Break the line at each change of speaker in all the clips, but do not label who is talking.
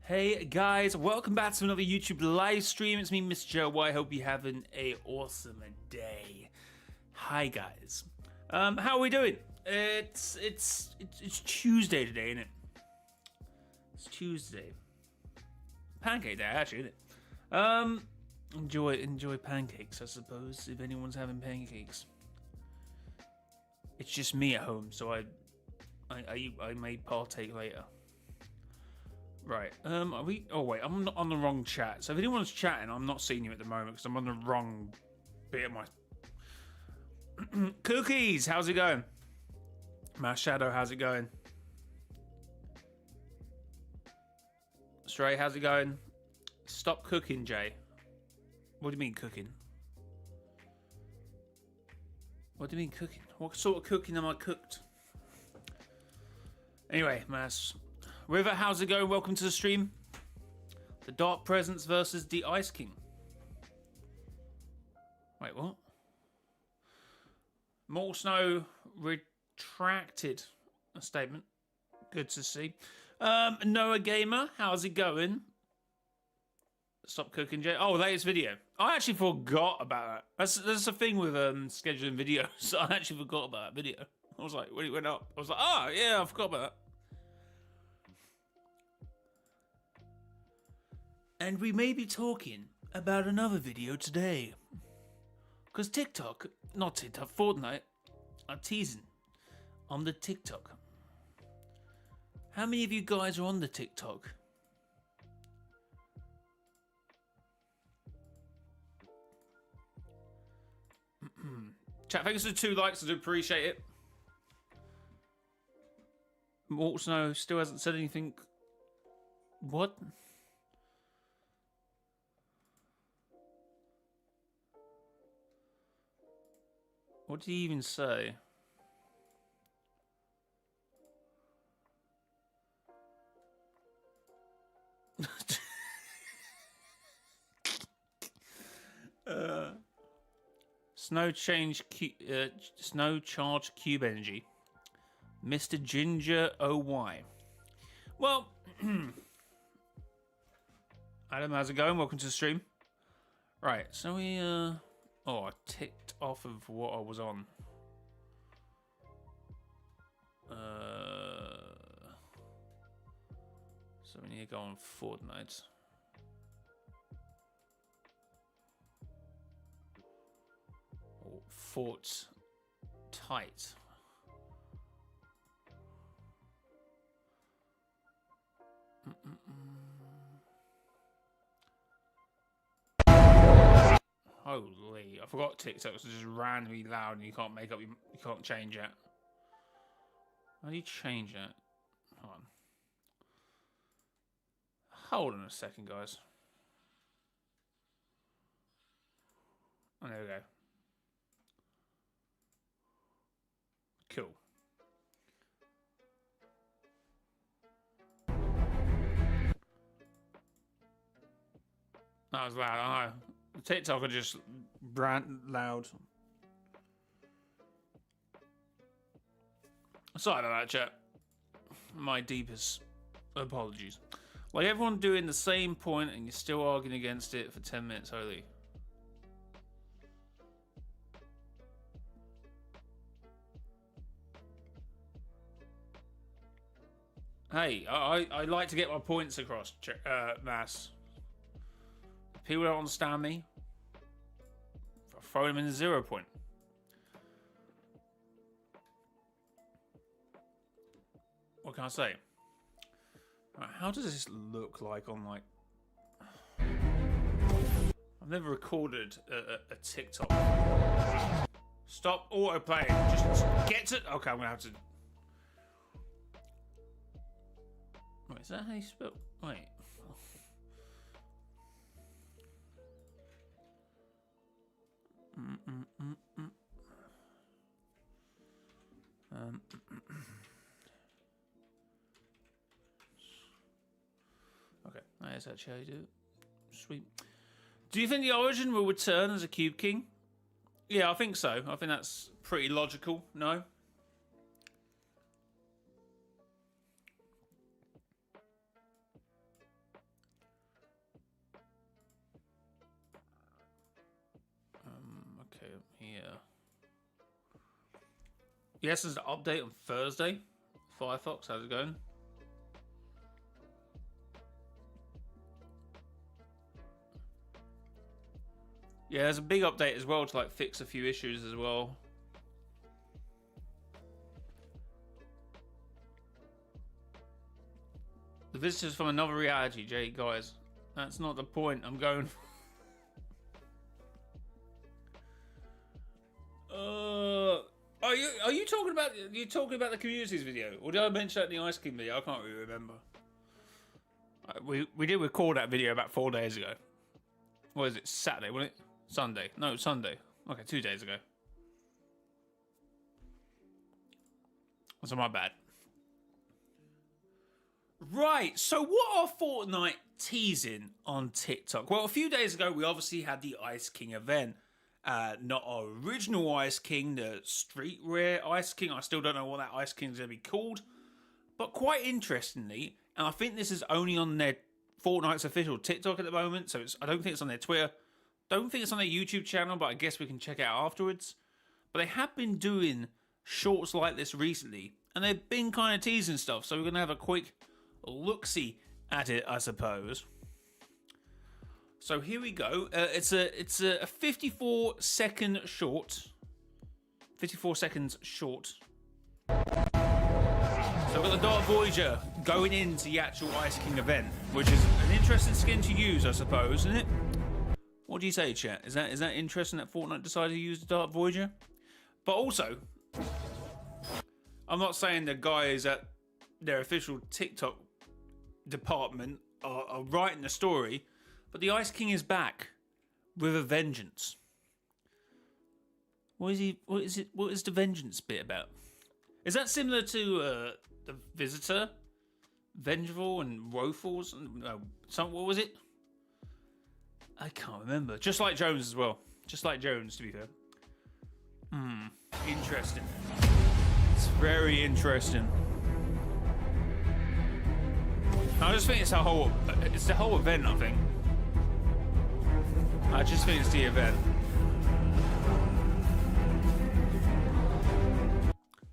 Hey guys, welcome back to another YouTube live stream. It's me, mrjayowhy. Hope you're having a awesome day. Hi guys. How are we doing? It's Tuesday today, isn't it? It's Tuesday. Pancake day, actually, isn't it? Enjoy pancakes, I suppose, if anyone's having pancakes. It's just me at home, so I may partake later. Right, are we... Oh, wait, I'm not on the wrong chat. So if anyone's chatting, I'm not seeing you at the moment because I'm on the wrong bit of my... Cookies, how's it going? My Shadow, how's it going? Stray, how's it going? Stop cooking, Jay. What do you mean, cooking? What do you mean, cooking? What sort of cooking am I cooked? Anyway, Mass... River, how's it going? Welcome to the stream. The Dark Presence versus the Ice King. Wait, what? More Snow retracted a statement. Good to see. Noah Gamer, how's it going? Stop cooking, Jay. Oh, latest video. I actually forgot about that. That's the thing with scheduling videos. I actually forgot about that video. I was like, when it went up, I was like, oh, yeah, I forgot about that. And we may be talking about another video today. Because TikTok, not TikTok, Fortnite, are teasing on the TikTok. How many of you guys are on the TikTok? Chat, thanks for the 2 likes, I do appreciate it. Mort Snow still hasn't said anything. What? What did he even say? Snow charge cube energy. Mr. Ginger OY. Well, Adam, how's it going? Welcome to the stream. Right, so we oh, I ticked off of what I was on. So we need to go on Fortnite. Or Fort Tight. Holy, I forgot TikTok was just randomly loud and you can't make up, you can't change it. How do you change it? Hold on. Hold on a second, guys. Oh, there we go. Cool. That was loud, I know. TikTok are just brand loud. Sorry about that, chat. My deepest apologies. Like everyone doing the same point and you're still arguing against it for 10 minutes, holy. Hey, I like to get my points across, Mass. People don't understand me. I'll throw them in the 0 point. What can I say? Right, how does this look like on like... I've never recorded a TikTok. Stop autoplaying. Just get to... Okay, I'm going to have to... Wait, is that how you spell... Wait. Okay, that's actually how you do it. Sweet. Do you think the Origin will return as a Cube King? Yeah, I think so. I think that's pretty logical. No? Okay, here. Yes, there's an update on Thursday. Firefox, how's it going? Yeah, there's a big update as well to like fix a few issues as well. The visitors from another reality, Jay, guys. That's not the point I'm going for. Are you talking about the communities video, or did I mention that in the Ice King video? I can't really remember. We did record that video about 4 days ago. What is it? Saturday, wasn't it? Sunday? No, Sunday. Okay, 2 days ago. So my bad. Right, so what are Fortnite teasing on TikTok? Well, a few days ago, we obviously had the Ice King event. Not our original Ice King, the Street Rare Ice King. I still don't know what that Ice King is going to be called. But quite interestingly, and I think this is only on their Fortnite's official TikTok at the moment, so I don't think it's on their Twitter. Don't think it's on their YouTube channel, but I guess we can check it out afterwards. But they have been doing shorts like this recently, and they've been kind of teasing stuff, so we're going to have a quick look-see at it, I suppose. So here we go. It's a 54-second short. 54 seconds short. So we've got the Dark Voyager going into the actual Ice King event, which is an interesting skin to use, I suppose, isn't it? What do you say, chat? Is that interesting that Fortnite decided to use the Dark Voyager? But also, I'm not saying the guys at their official TikTok department are writing the story, but the Ice King is back with a vengeance. What is the vengeance bit about? Is that similar to the Visitor, Vengeful, and Woeful's? What was it? I can't remember. Just like Jones as well. Just like Jones, to be fair. Interesting. It's very interesting. I just think it's the whole event, I think. I just think it's the event.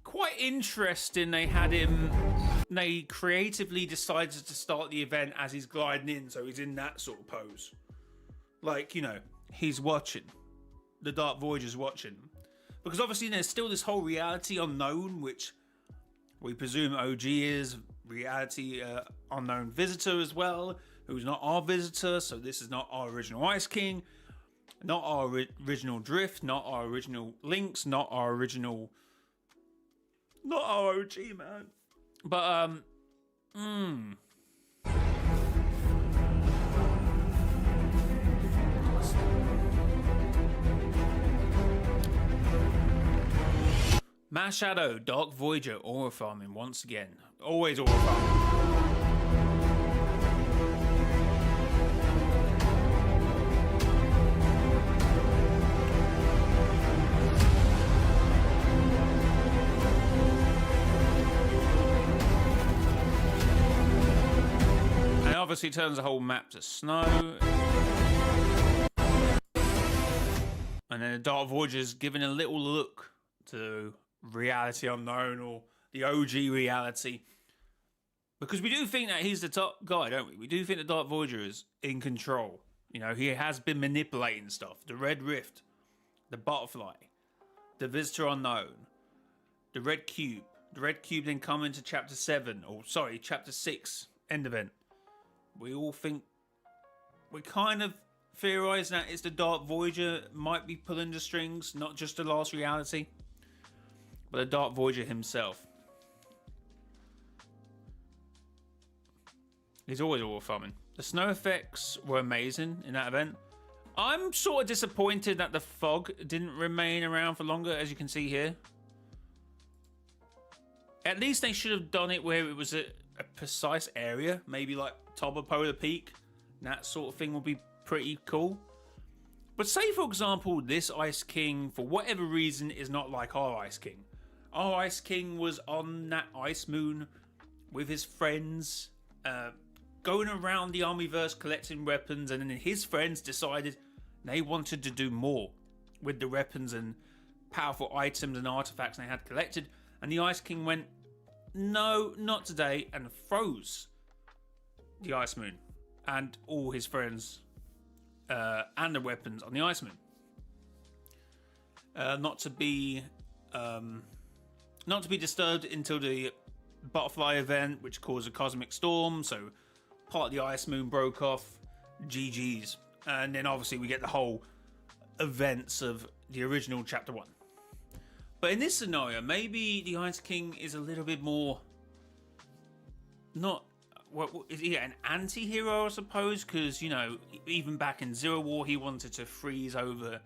Quite interesting they creatively decided to start the event as he's gliding in, so he's in that sort of pose. Like, you know, he's watching. The Dark Voyager's watching. Because obviously there's still this whole reality unknown, which we presume OG is. Reality unknown visitor as well, who's not our visitor, so this is not our original Ice King, not our original Drift, not our original Lynx, not our OG, man. But Mass Shadow, Dark Voyager, aura farming once again. Always aura farming. And obviously turns the whole map to snow. And then the Dark Voyager's giving a little look to Reality Unknown, or the OG reality, because we do think that he's the top guy, don't we? We do think the Dark Voyager is in control. You know, he has been manipulating stuff. The Red Rift, the Butterfly, the Visitor Unknown, the Red Cube. The Red Cube then come into Chapter 7, or sorry, Chapter 6, end event. We all think, we kind of theorise that it's the Dark Voyager might be pulling the strings, not just the last reality, but the Dark Voyager himself. He's always aura farming. The snow effects were amazing in that event. I'm sort of disappointed that the fog didn't remain around for longer, as you can see here. At least they should have done it where it was a precise area, maybe like top of Polar Peak. That sort of thing would be pretty cool. But say, for example, this Ice King, for whatever reason, is not like our Ice King. Our Ice King was on that ice moon with his friends, going around the Armyverse collecting weapons, and then his friends decided they wanted to do more. with the weapons and powerful items and artifacts they had collected. And the Ice King went, no, not today, and froze the Ice Moon and all his friends and the weapons on the Ice Moon. Not to be disturbed until the butterfly event, which caused a cosmic storm. So part of the Ice Moon broke off. GG's. And then obviously we get the whole events of the original chapter 1. But in this scenario, maybe the Ice King is a little bit more not, what is he, an anti-hero, I suppose? Because, you know, even back in Zero War, he wanted to freeze over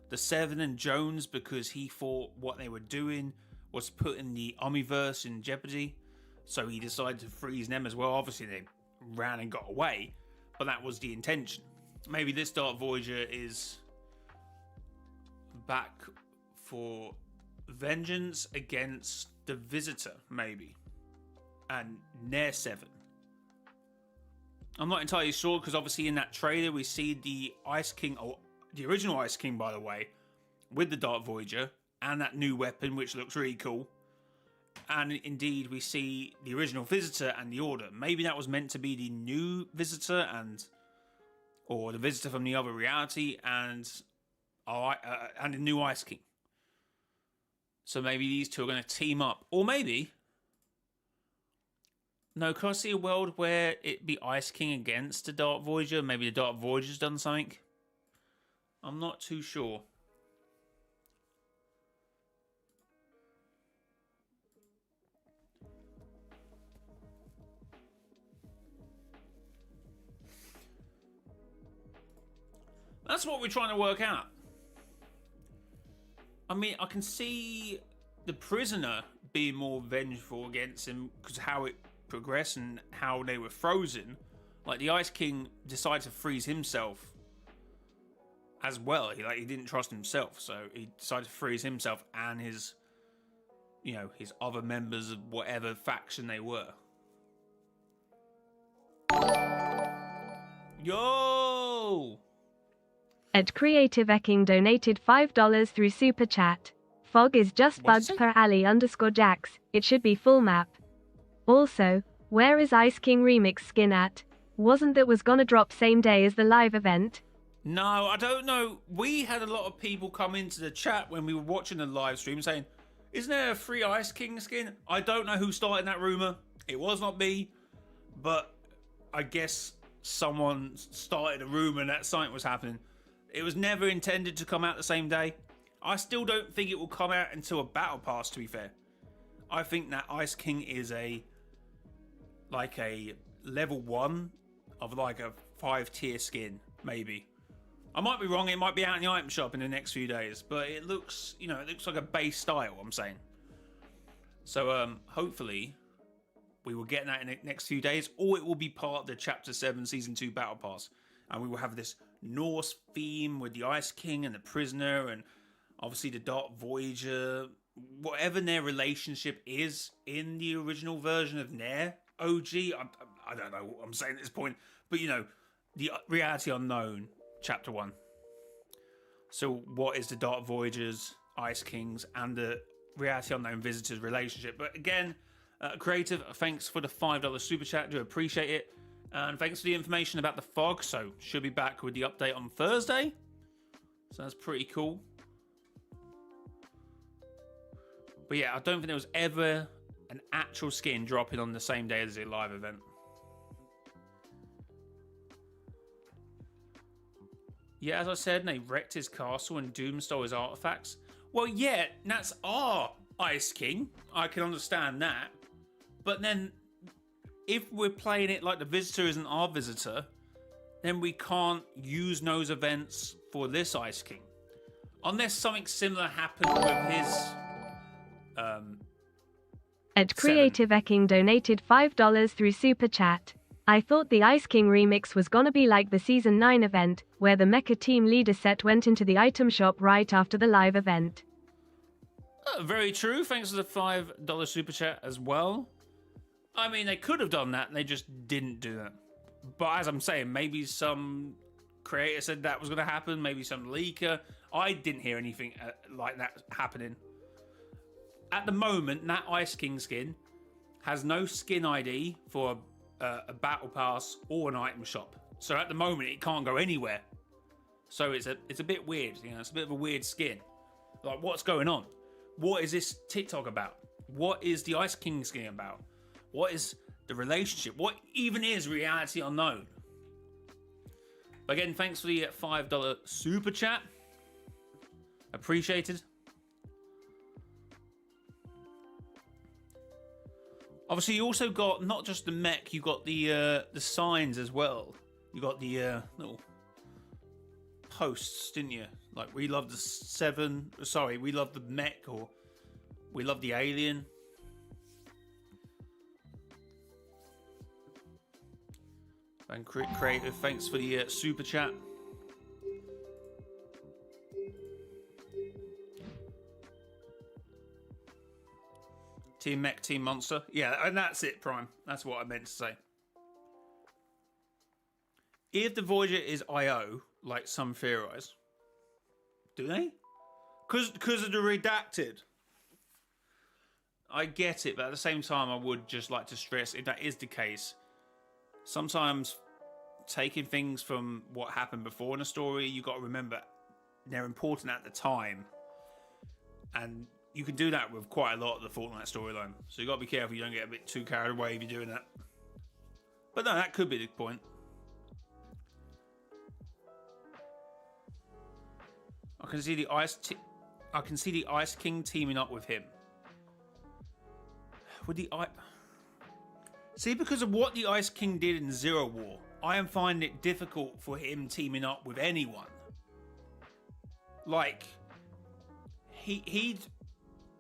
the Seven and Jones because he thought what they were doing was putting the Omniverse in jeopardy. So he decided to freeze them as well. Obviously, they ran and got away, but that was the intention. Maybe this Dark Voyager is back for vengeance against the Visitor, maybe, and Nair 7. I'm not entirely sure, because obviously in that trailer we see the Ice King, or the original Ice King, by the way, with the Dark Voyager and that new weapon, which looks really cool. And indeed, we see the original Visitor and the Order. Maybe that was meant to be the new Visitor or the Visitor from the other reality and the new Ice King. So maybe these two are going to team up. Or maybe... No, can I see a world where it be Ice King against the Dark Voyager? Maybe the Dark Voyager's done something? I'm not too sure. That's what we're trying to work out. I mean, I can see the prisoner being more vengeful against him because how it progressed and how they were frozen. Like, the Ice King decided to freeze himself as well. He didn't trust himself, so he decided to freeze himself and his, you know, his other members of whatever faction they were. Yo!
Ed Creative Ecking donated $5 through Super Chat. Fog is just bugged per alley_Jax. It should be full map. Also, where is Ice King Remix skin at? Wasn't that was gonna drop same day as the live event?
No, I don't know. We had a lot of people come into the chat when we were watching the live stream saying, isn't there a free Ice King skin? I don't know who started that rumor. It was not me, but I guess someone started a rumor that something was happening. It was never intended to come out the same day. I still don't think it will come out until a battle pass, to be fair. I think that Ice King is a level 1 of like a 5-tier skin, maybe. I might be wrong, it might be out in the item shop in the next few days, but it looks, you know, it looks like a base style, I'm saying. So hopefully we will get that in the next few days, or it will be part of the Chapter 7 Season 2 Battle Pass. And we will have this Norse theme with the Ice King and the Prisoner and obviously the Dark Voyager, whatever their relationship is in the original version of Nair OG. I don't know what I'm saying at this point, but you know, the Reality Unknown Chapter 1. So what is the Dark Voyagers, Ice Kings, and the Reality Unknown Visitors relationship? But again, Creative, thanks for the $5 super chat. Do appreciate it. And thanks for the information about the fog. So should be back with the update on Thursday. So that's pretty cool. But yeah, I don't think there was ever an actual skin dropping on the same day as the live event. Yeah, as I said, they wrecked his castle and Doom stole his artifacts. Well, yeah, that's our Ice King. I can understand that. But then, if we're playing it like the Visitor isn't our Visitor, then we can't use those events for this Ice King. Unless something similar happened with his...
Ed Creative Ecking donated $5 through Super Chat. I thought the Ice King remix was gonna be like the Season 9 event, where the Mecha Team Leader set went into the item shop right after the live event.
Very true. Thanks for the $5 super chat as well. I mean, they could have done that, and they just didn't do that. But as I'm saying, maybe some creator said that was going to happen, maybe some leaker. I didn't hear anything like that happening. At the moment, that Ice King skin has no skin ID for a battle pass or an item shop. So at the moment, it can't go anywhere. So it's a bit weird. You know, it's a bit of a weird skin. Like, what's going on? What is this TikTok about? What is the Ice King skin about? What is the relationship? What even is Reality Unknown? Again, thanks for the $5 super chat. Appreciated. Obviously, you also got not just the mech, you got the signs as well. You got the little posts, didn't you? Like, we love the we love the mech, or we love the alien. And Creative, thanks for the super chat. Team Mech, Team Monster. Yeah, and that's it, Prime. That's what I meant to say. If the Voyager is IO, like some theorize, do they? Because of the redacted. I get it, but at the same time, I would just like to stress, if that is the case, sometimes taking things from what happened before in a story, you got to remember they're important at the time. And you can do that with quite a lot of the Fortnite storyline. So you got to be careful you don't get a bit too carried away if you're doing that. But no, that could be the point. I can see the Ice King teaming up with him. See, because of what the Ice King did in Zero War, I am finding it difficult for him teaming up with anyone. Like, he'd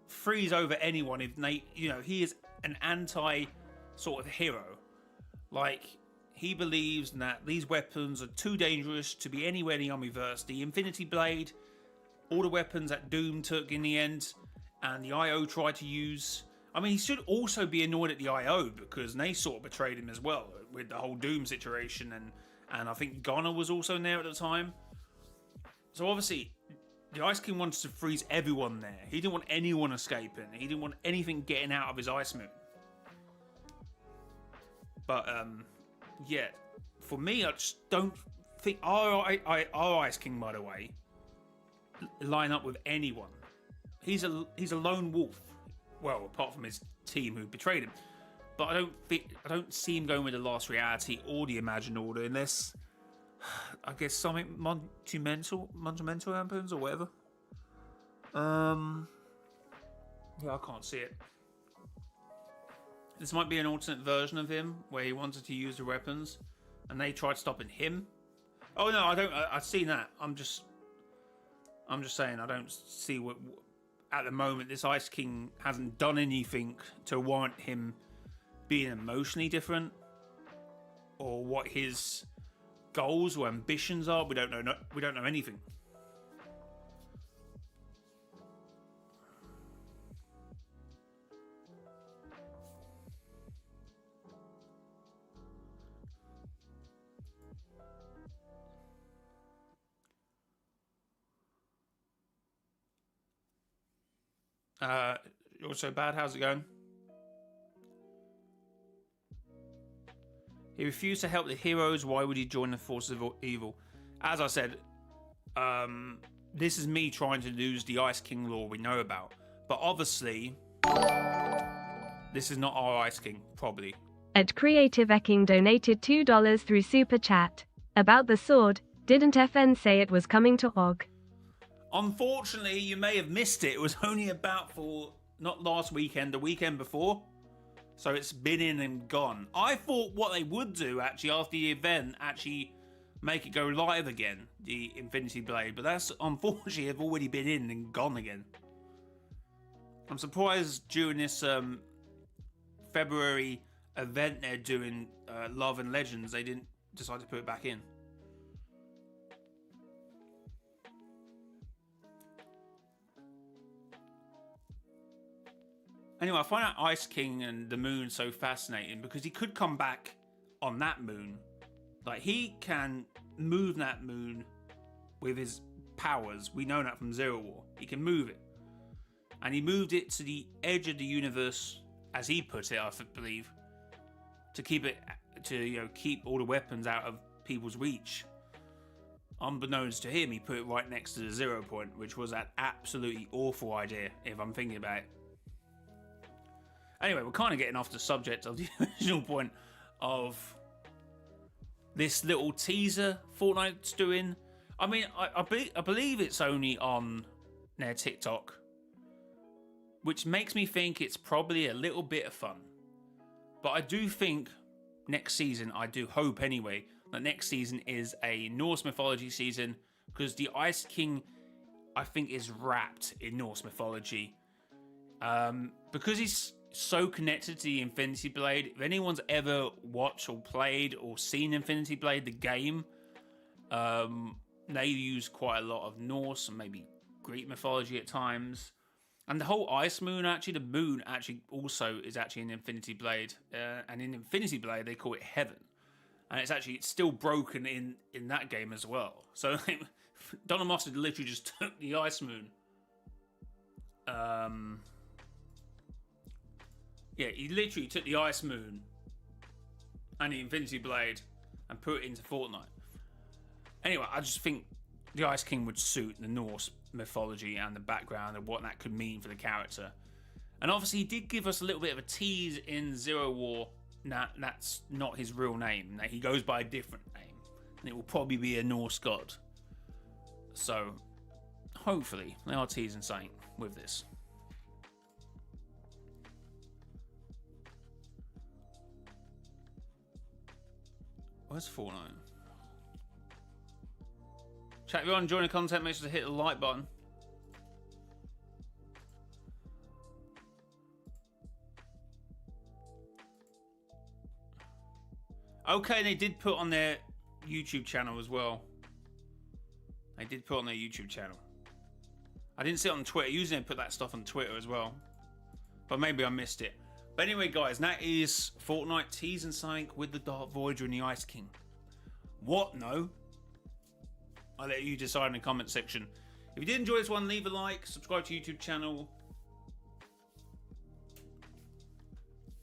freeze over anyone if they, he is an anti sort of hero. Like, he believes that these weapons are too dangerous to be anywhere in the Omniverse. The Infinity Blade, all the weapons that Doom took in the end, and the IO tried to use. I mean, he should also be annoyed at the IO because they sort of betrayed him as well with the whole Doom situation, and I think Gunner was also there at the time. So obviously, the Ice King wanted to freeze everyone there. He didn't want anyone escaping. He didn't want anything getting out of his ice moon. But yeah, for me, I just don't think our Ice King, by the way, line up with anyone. He's a lone wolf. Well, apart from his team who betrayed him. But I don't see him going with the Last Reality or the Imagined Order unless, I guess, something monumental happens or whatever. Yeah, I can't see it. This might be an alternate version of him where he wanted to use the weapons and they tried stopping him. Oh no, I don't. I've seen that. I'm just saying I don't see what. At the moment, this Ice King hasn't done anything to warrant him being emotionally different, or what his goals or ambitions are. We don't know. We don't know anything. You're so bad. How's it going? He refused to help the heroes. Why would he join the forces of evil? As I said, this is me trying to lose the Ice King lore we know about. But obviously, this is not our Ice King, probably.
Ed Creative Eking donated $2 through Super Chat. About the sword, didn't FN say it was coming to OG?
Unfortunately, you may have missed it. It was only about for, not last weekend, the weekend before. So it's been in and gone. I thought what they would do, actually, after the event, actually make it go live again, the Infinity Blade. But that's, unfortunately, have already been in and gone again. I'm surprised during this February event they're doing, Love and Legends, they didn't decide to put it back in. Anyway, I find out Ice King and the moon so fascinating because he could come back on that moon. Like, he can move that moon with his powers. We know that from Zero War. He can move it. And he moved it to the edge of the universe, as he put it, I believe, to keep it, keep all the weapons out of people's reach. Unbeknownst to him, he put it right next to the 0 point, which was an absolutely awful idea, if I'm thinking about it. Anyway, we're kind of getting off the subject of the original point of this little teaser Fortnite's doing. I mean, I believe it's only on their TikTok, which makes me think it's probably a little bit of fun. But I do think next season, I do hope anyway, that next season is a Norse mythology season, because the Ice King, I think, is wrapped in Norse mythology. Because he's so connected to the Infinity Blade. If anyone's ever watched or played or seen Infinity Blade, the game, they use quite a lot of Norse and maybe Greek mythology at times. And the whole Ice Moon, actually, the moon actually also is actually an Infinity Blade. And in Infinity Blade, they call it Heaven. And it's still broken in that game as well. So Donald Mustard literally just took the Ice Moon. Yeah, he literally took the Ice Moon and the Infinity Blade and put it into Fortnite. Anyway, I just think the Ice King would suit the Norse mythology and the background and what that could mean for the character. And obviously, he did give us a little bit of a tease in Zero War. That's not his real name. He goes by a different name. And it will probably be a Norse god. So, hopefully, they are teasing something with this. Where's Fortnite? Chat, if you want to join the content, make sure to hit the like button. Okay, they did put on their YouTube channel as well. They did put on their YouTube channel. I didn't see it on Twitter. Usually they put that stuff on Twitter as well. But maybe I missed it. But anyway, guys, that is Fortnite teasing something with the Dark Voyager and the Ice King. What? No? I'll let you decide in the comment section. If you did enjoy this one, leave a like, subscribe to YouTube channel.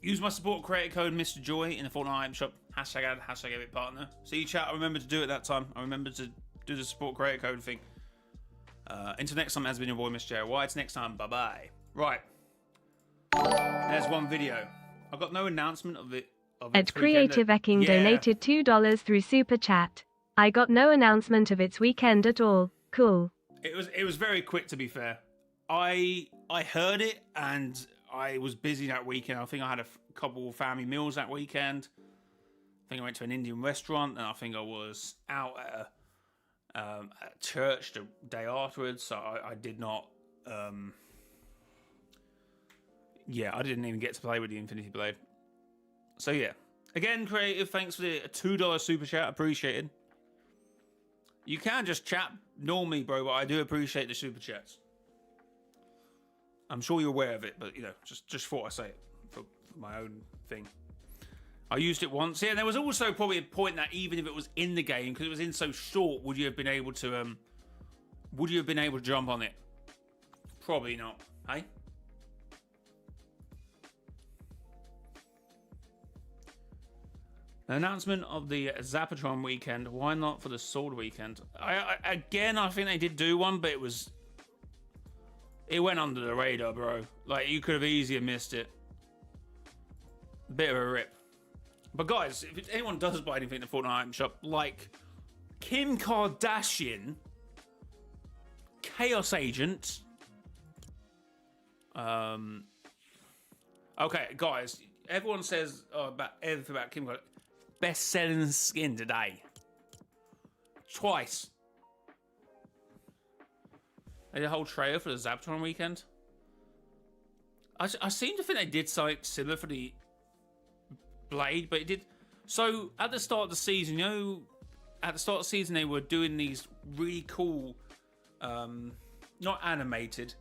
Use my support creator code mrjayowhy in the Fortnite item shop. Hashtag ad, hashtag Epic Partner. See, chat, I remembered to do it that time. I remembered to do the support creator code thing. Until next time, it has been your boy, mrjayowhy. It's next time. Bye-bye. Right. There's one video. I've got no announcement of it.
Ed Creative Ecking donated $2 through Super Chat. I got no announcement of its weekend at all. Cool.
It was very quick, to be fair. I heard it and I was busy that weekend. I think I had a couple of family meals that weekend. I think I went to an Indian restaurant, and I think I was out at a church the day afterwards. So I did not. I didn't even get to play with the Infinity Blade. So yeah, again, Creative, thanks for the $2 super chat, appreciated. You can just chat normally, bro, but I do appreciate the super chats. I'm sure you're aware of it, but just thought I'd say it for my own thing. I used it once. Yeah, and there was also probably a point that even if it was in the game, because it was in so short, would you have been able to jump on it? Probably not. Hey? The announcement of the Zapatron weekend. Why not for the Sword weekend? I think they did do one, but it went under the radar, bro. Like, you could have easily missed it. Bit of a rip. But guys, if anyone does buy anything in the Fortnite item shop, like Kim Kardashian, Chaos Agent. Okay, guys, everyone says about everything about Kim Kardashian. Best-selling skin today. Twice. They did a whole trailer for the Zapatron weekend. I seem to think they did something similar for the Blade, but it did. So at the start of the season, they were doing these really cool, not animated,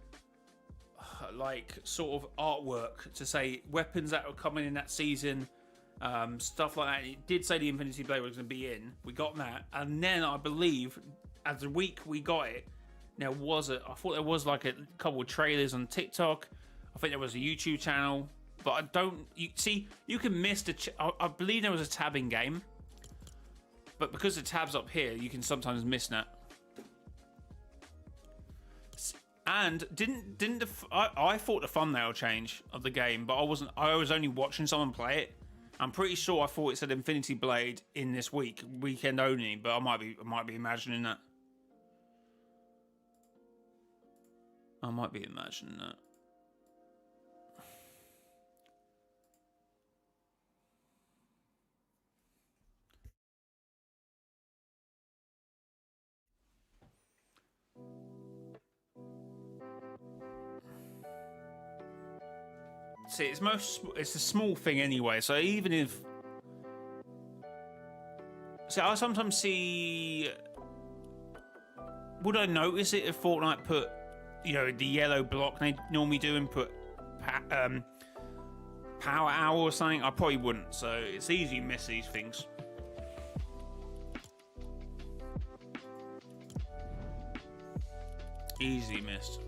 like sort of artwork to say weapons that were coming in that season. Stuff like that. It did say the Infinity Blade was going to be in. We got that, and then I believe as the week we got it, I thought there was like a couple of trailers on TikTok. I think there was a YouTube channel, but I don't. You can miss I believe there was a tab in game, but because the tab's up here, you can sometimes miss that. And I thought the thumbnail change of the game, but I wasn't. I was only watching someone play it. I'm pretty sure I thought it said Infinity Blade in this weekend only, but I might be imagining that. I might be imagining that. See, it's a small thing anyway. So even if, I sometimes see. Would I notice it if Fortnite put, the yellow block they normally do and put power hour or something? I probably wouldn't. So it's easy to miss these things. Easy missed.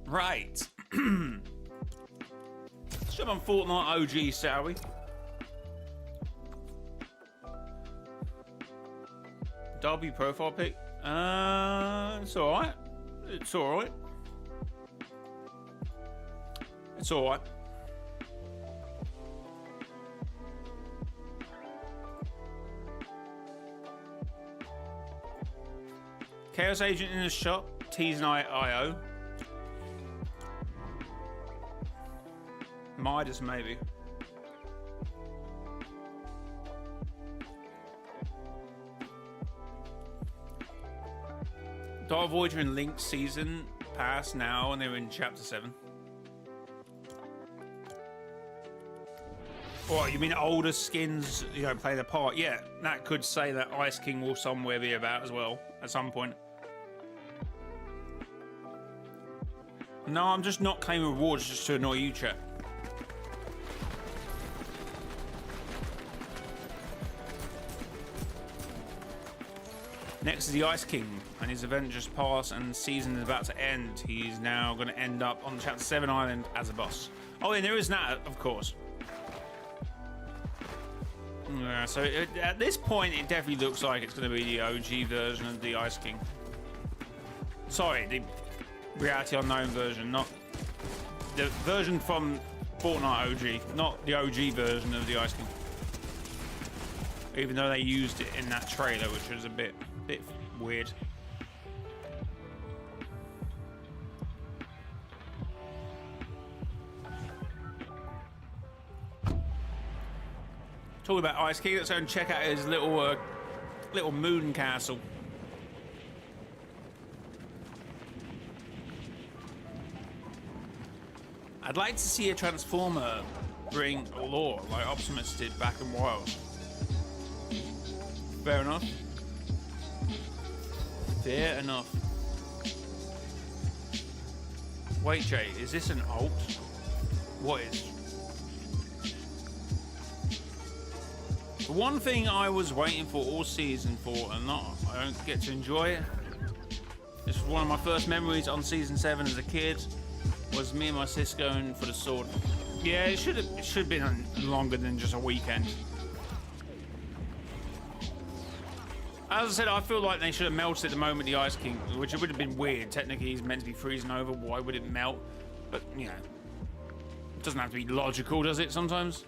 Right. Let's jump on Fortnite OG, shall we? Derby profile pic. It's alright. It's alright. It's alright. Chaos Agent in the shop. Teasing IO. Midas, maybe. Dark Voyager and Link season pass now, and they're in chapter 7. What, you mean older skins, play their part? Yeah, that could say that Ice King will somewhere be about as well at some point. No, I'm just not claiming rewards just to annoy you, chat. Next is the Ice King, and his event just passed and the season is about to end. He's now going to end up on Chapter 7 Island as a boss. Oh, and there is that, of course. Yeah, so at this point, it definitely looks like it's going to be the OG version of the Ice King. Sorry, the Reality Unknown version, not the version from Fortnite OG, not the OG version of the Ice King. Even though they used it in that trailer, which was a bit weird. Talking about Ice King, let's go and check out his little moon castle. I'd like to see a Transformer bring lore like Optimus did back in Wild. Fair enough. Fair enough. Wait, Jay, is this an alt? What is? The one thing I was waiting for all season for, and I don't get to enjoy it. This was one of my first memories on season 7 as a kid. Was me and my sis going for the sword. Yeah, it should have been longer than just a weekend. As I said, I feel like they should have melted at the moment the Ice King, which would have been weird. Technically, he's meant to be freezing over. Why would it melt? But, it doesn't have to be logical, does it, sometimes?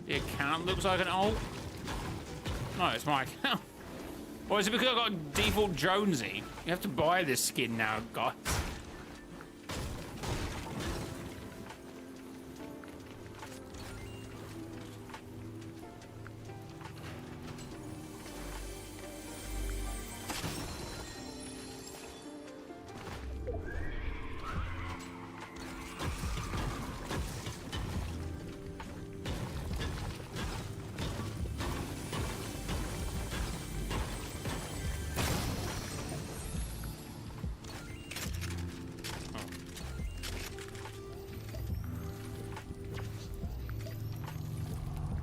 The account looks like an alt. No, it's my account. Or is it because I got default Jonesy? You have to buy this skin now, guys.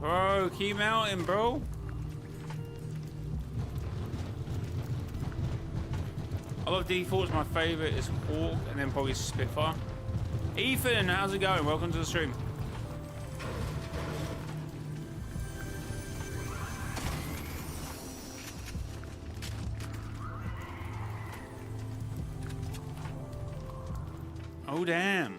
Bro, keep mounting, bro. I love defaults. My favorite is Hawk and then probably Spitfire. Ethan, how's it going? Welcome to the stream. Oh, damn.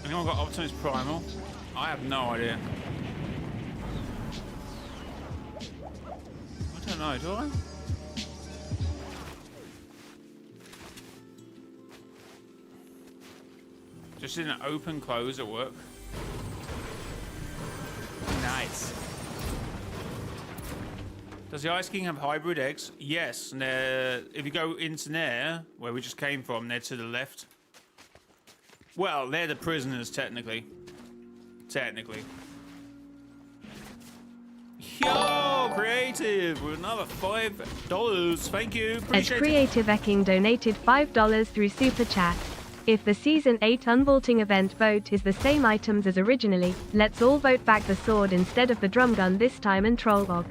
Anyone got Optimus Primal? I have no idea. I don't know, do I? Just in an open close at work. Nice. Does the Ice King have hybrid eggs? Yes. And if you go into there, where we just came from, they're to the left. Well, they're the prisoners, technically. Technically. Yo, Creative, with another $5. Thank you. Appreciate
Ed Creative Ecking donated $5 through Super Chat. If the Season 8 Unvaulting event vote is the same items as originally, let's all vote back the sword instead of the drum gun this time and Trollog.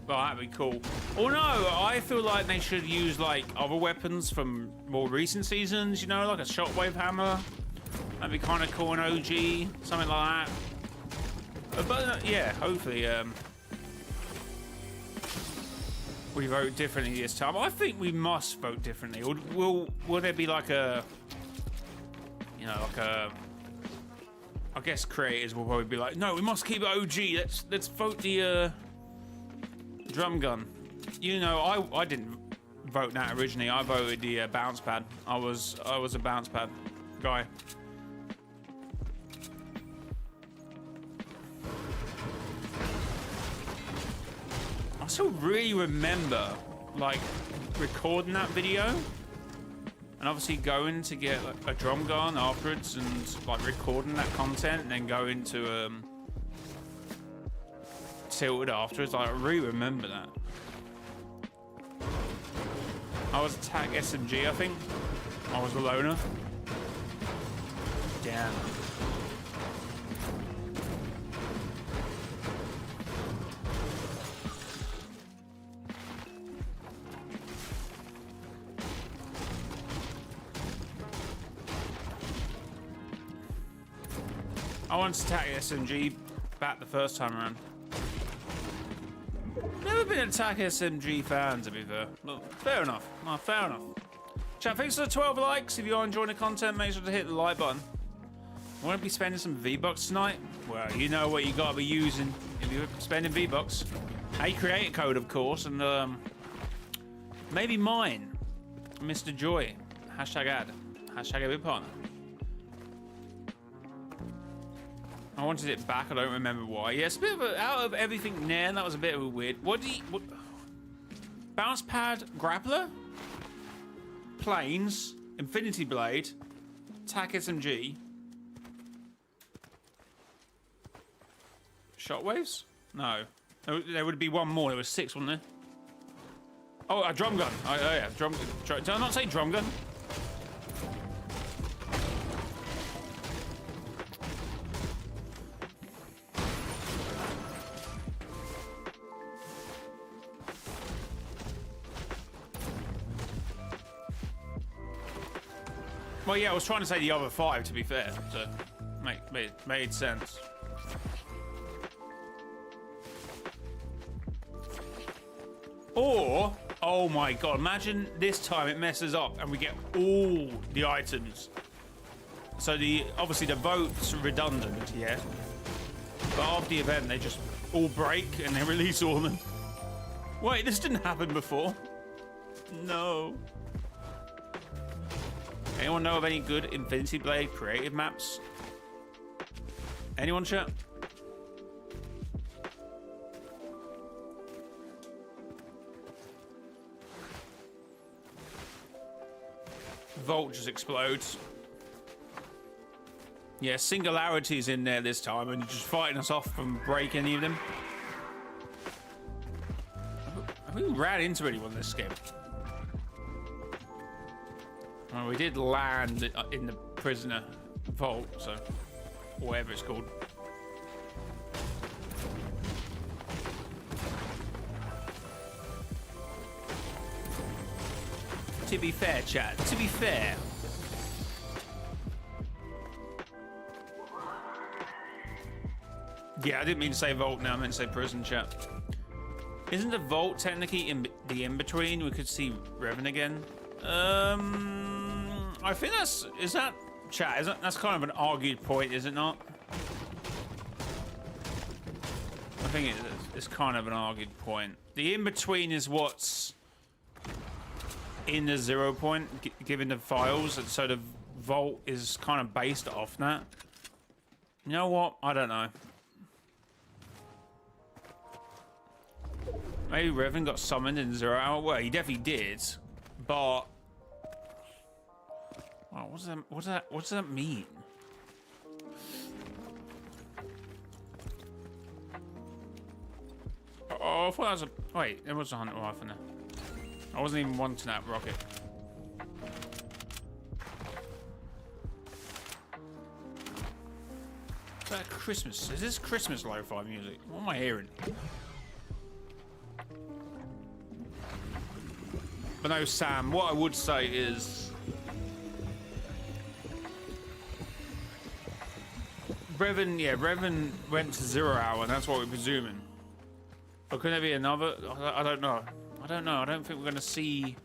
Well, that'd be cool. Oh no, I feel like they should use like other weapons from more recent seasons, you know, like a shockwave hammer. That'd be kind of cool in OG, something like that. But yeah, hopefully we vote differently this time. I think we must vote differently. Will there be like a, you know, like a, I guess creators will probably be like, no, we must keep it OG. Let's vote the drum gun. You know, I didn't vote that originally. I voted the bounce pad. I was a bounce pad guy. I still really remember like recording that video and obviously going to get like, a drum gun afterwards and like recording that content and then going to Tilted afterwards. Like, I really remember that. I was attack SMG, I think. I was the loner. Damn. I wanted to attack SMG back the first time around. Never been an attack SMG fan, to be fair. But fair enough. Oh, fair enough. Chat, thanks for the 12 likes. If you are enjoying the content, make sure to hit the like button. Want to be spending some V-Bucks tonight? Well, you know what you got to be using if you're spending V-Bucks. A creator code, of course, and maybe mine, Mr. Joy. Hashtag ad. Hashtag a big partner. I wanted it back. I don't remember why. Yeah, it's a bit of a, out of everything there. That was a bit of a weird. What? Bounce pad, grappler, planes, infinity blade, attack SMG, shockwaves. No, there would be one more. There was 6, wasn't there? Oh, a drum gun. Oh yeah, drum. Did I not say drum gun? Well, yeah, I was trying to say the other 5, to be fair, so made sense. Or, oh my god, imagine this time it messes up and we get all the items. So obviously the vote's redundant, yeah. But after the event, they just all break and they release all of them. Wait, this didn't happen before. No. Anyone know of any good Infinity Blade creative maps? Anyone, chat? Vault just explodes. Yeah, Singularity's in there this time and just fighting us off from break any of them. Have we ran into anyone this game? Well, we did land in the prisoner vault, so whatever it's called. To be fair, chat. To be fair. Yeah, I didn't mean to say vault now. I meant to say prison, chat. Isn't the vault technically in the in-between? We could see Revan again. I think that's... Is that... Chat, that's kind of an argued point, is it not? I think it's kind of an argued point. The in-between is what's in the 0 point, given the files, and so the vault is kind of based off that. You know what? I don't know. Maybe Revan got summoned in 0 hour. Well, he definitely did, but oh, what does that mean? Oh, I thought that was a... Wait, there was a hunter rifle in there. I wasn't even wanting that rocket. Is that Christmas? Is this Christmas lo-fi music? What am I hearing? But no, Sam, what I would say is... Revan went to 0 hour, and that's what we're presuming. But could there be another? I don't know. I don't know. I don't think we're going to see...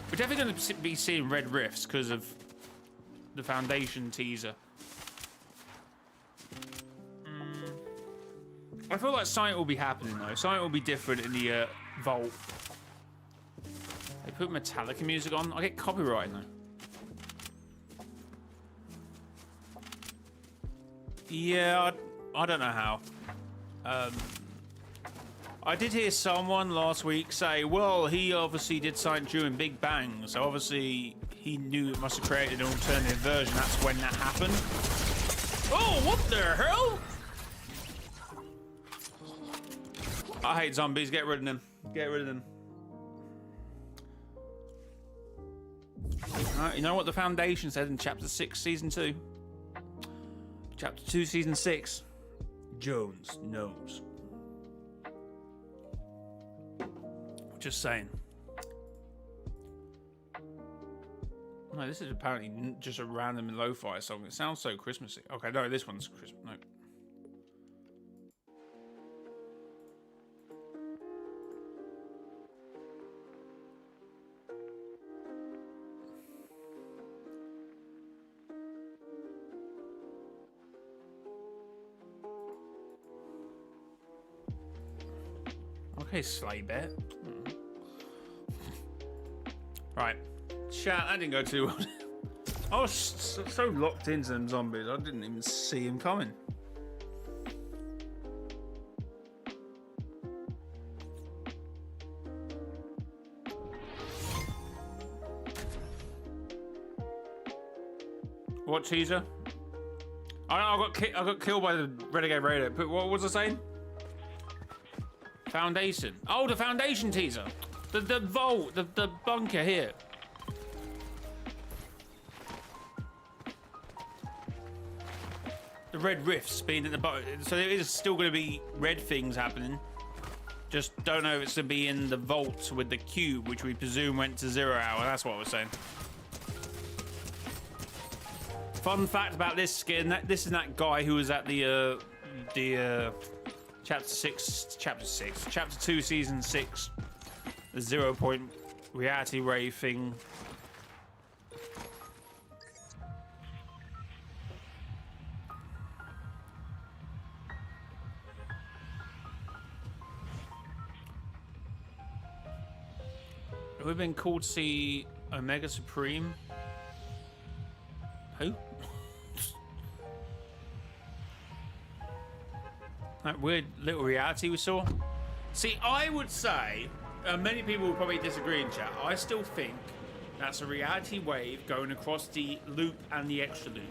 We're definitely going to be seeing red rifts because of the Foundation teaser. I feel like something will be happening though. Something will be different in the vault. They put Metallica music on. I get copyright though. Yeah, I don't know how. I did hear someone last week say, well, he obviously did something during Big Bang, so obviously he knew it must have created an alternative version. That's when that happened. Oh, what the hell? I hate zombies. Get rid of them. Get rid of them. Alright, you know what the Foundation said in Chapter 6, Season 2? Chapter 2, Season 6. Jones knows. Just saying. No, this is apparently just a random lo-fi song. It sounds so Christmassy. Okay, no, this one's Christmas. No. Okay, sleigh bet. Right. Chat, that didn't go too well. I was so locked into them zombies, I didn't even see him coming. What teaser? I got killed by the Renegade Raider. What was I saying? Foundation. Oh, the Foundation teaser. The vault, the bunker here. The red rifts being at the bottom. So there is still going to be red things happening. Just don't know if it's going to be in the vault with the cube, which we presume went to 0 hour. That's what I was saying. Fun fact about this skin, this is that guy who was at the Chapter 2, Season 6, the 0 point reality ray thing. We've been called to see Omega Supreme. Who? That weird little reality we saw. See, I would say, many people will probably disagree in chat. I still think that's a reality wave going across the loop and the extra loop.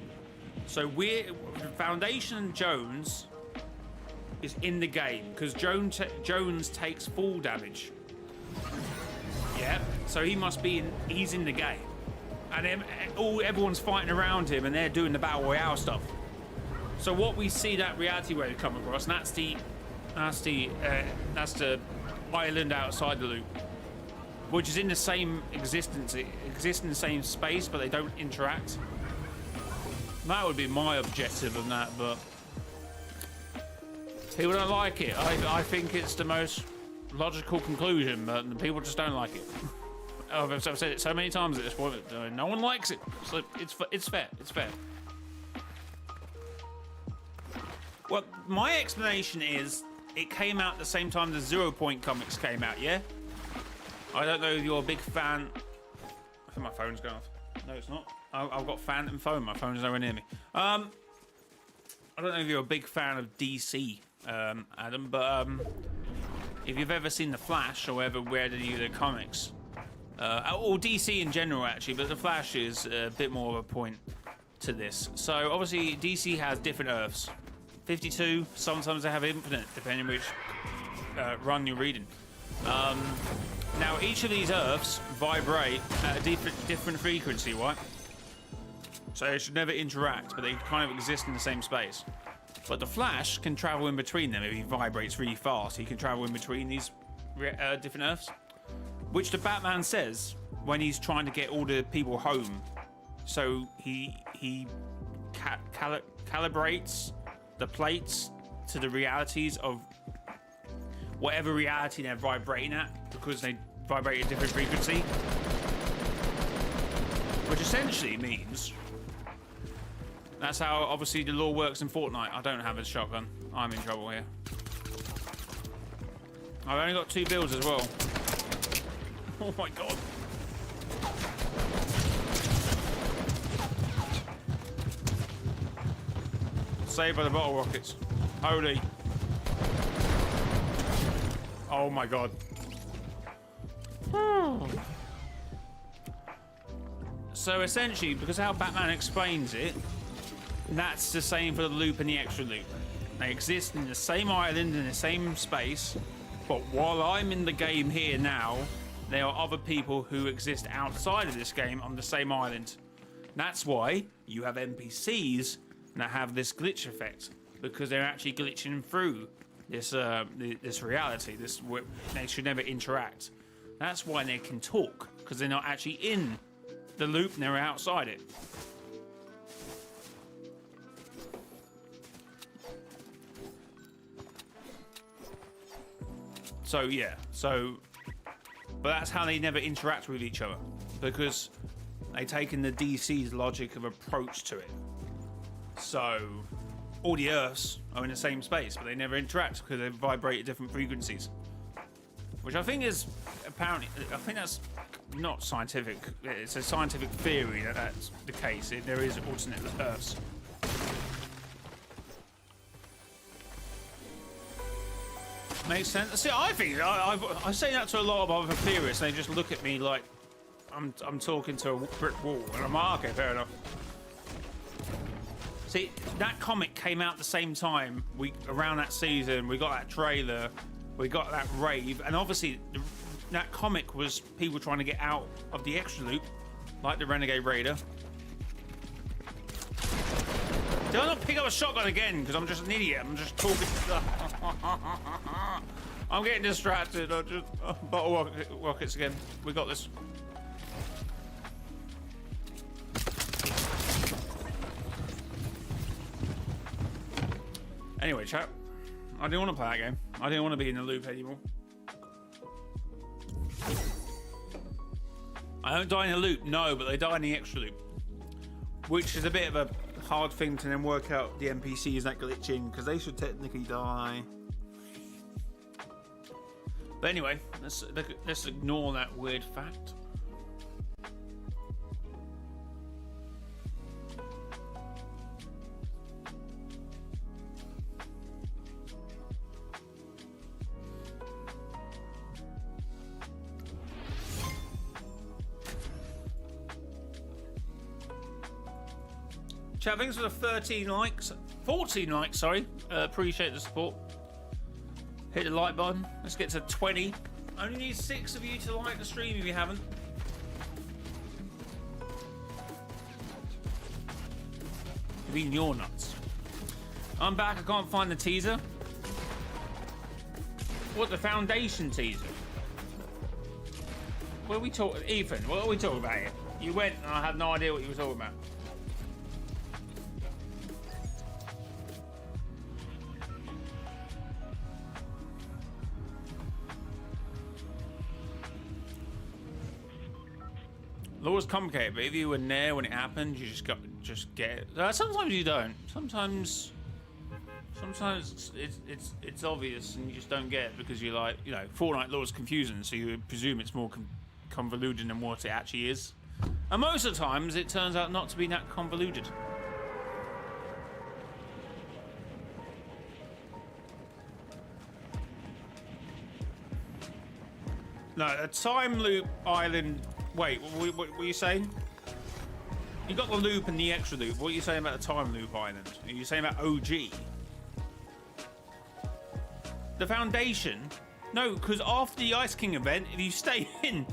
So Foundation and Jones is in the game because Jones takes full damage. Yeah, so he must be he's in the game. and then everyone's fighting around him, and they're doing the battle royale stuff. So what we see that reality wave come across, and that's the island outside the loop, which is in the same existence. It exists in the same space, but they don't interact. That would be my objective of that, but people don't like it. I think it's the most logical conclusion, but the people just don't like it. I've said it so many times at this point, no one likes it. So it's fair. It's fair. Well, my explanation is it came out at the same time the 0 Point comics came out, yeah? I don't know if you're a big fan. I think my phone's going off. No, it's not. I've got phantom phone. My phone's nowhere near me. I don't know if you're a big fan of DC, Adam, but if you've ever seen The Flash or ever read any of the comics, or DC in general, actually, but The Flash is a bit more of a point to this. So, obviously, DC has different Earths. 52, sometimes they have infinite, depending which run you're reading. Now, each of these Earths vibrate at a different frequency, right? So they should never interact, but they kind of exist in the same space. But the Flash can travel in between them if he vibrates really fast. He can travel in between these different Earths, which the Batman says when he's trying to get all the people home. So he calibrates the plates to the realities of whatever reality they're vibrating at, because they vibrate at a different frequency. Which essentially means that's how obviously the law works in Fortnite. I don't have a shotgun. I'm in trouble here. I've only got 2 builds as well. Oh my god. Saved by the bottle rockets. Holy. Oh my god. So essentially, because how Batman explains it, that's the same for the loop and the extra loop. They exist in the same island, in the same space, but while I'm in the game here now, there are other people who exist outside of this game on the same island. That's why you have NPCs that have this glitch effect, because they're actually glitching through this this reality. They should never interact. That's why they can talk, because they're not actually in the loop and they're outside it. So yeah, but that's how they never interact with each other, because they've taken the DC's logic of approach to it. So all the Earths are in the same space, but they never interact because they vibrate at different frequencies. Which I think is apparently, I think that's not scientific. It's a scientific theory that that's the case. There is alternate Earths. Makes sense. See, I think I say that to a lot of other theorists. They just look at me like I'm talking to a brick wall, and I'm like, okay, fair enough. See, that comic came out at the same time. Around that season, we got that trailer, we got that rave, and obviously that comic was people trying to get out of the extra loop, like the Renegade Raider. Did I not pick up a shotgun again? Because I'm just an idiot. I'm just talking. I'm getting distracted. I just bottle rockets again. We got this. Anyway, chat. I didn't want to play that game. I didn't want to be in the loop anymore. I don't die in the loop, no, but they die in the extra loop, which is a bit of a hard thing to then work out the NPCs that glitch in, because they should technically die. But anyway, let's ignore that weird fact. Chat, thanks for the 13 likes. 14 likes, sorry. Appreciate the support. Hit the like button. Let's get to 20. Only need 6 of you to like the stream if you haven't. Being your nuts. I'm back. I can't find the teaser. What, the foundation teaser? What are we talking, Ethan? What are we talking about here? You went and I had no idea what you were talking about. Law's complicated, but if you were there when it happened, you just get it. Sometimes you don't. Sometimes it's obvious and you just don't get it because you're like, you know, Fortnite lore is confusing, so you presume it's more convoluted than what it actually is. And most of the times, it turns out not to be that convoluted. No, a time loop island. Wait, what were you saying? You got the loop and the extra loop. What are you saying about the time loop island? Are you saying about OG? The foundation? No, because after the Ice King event, if you stay in,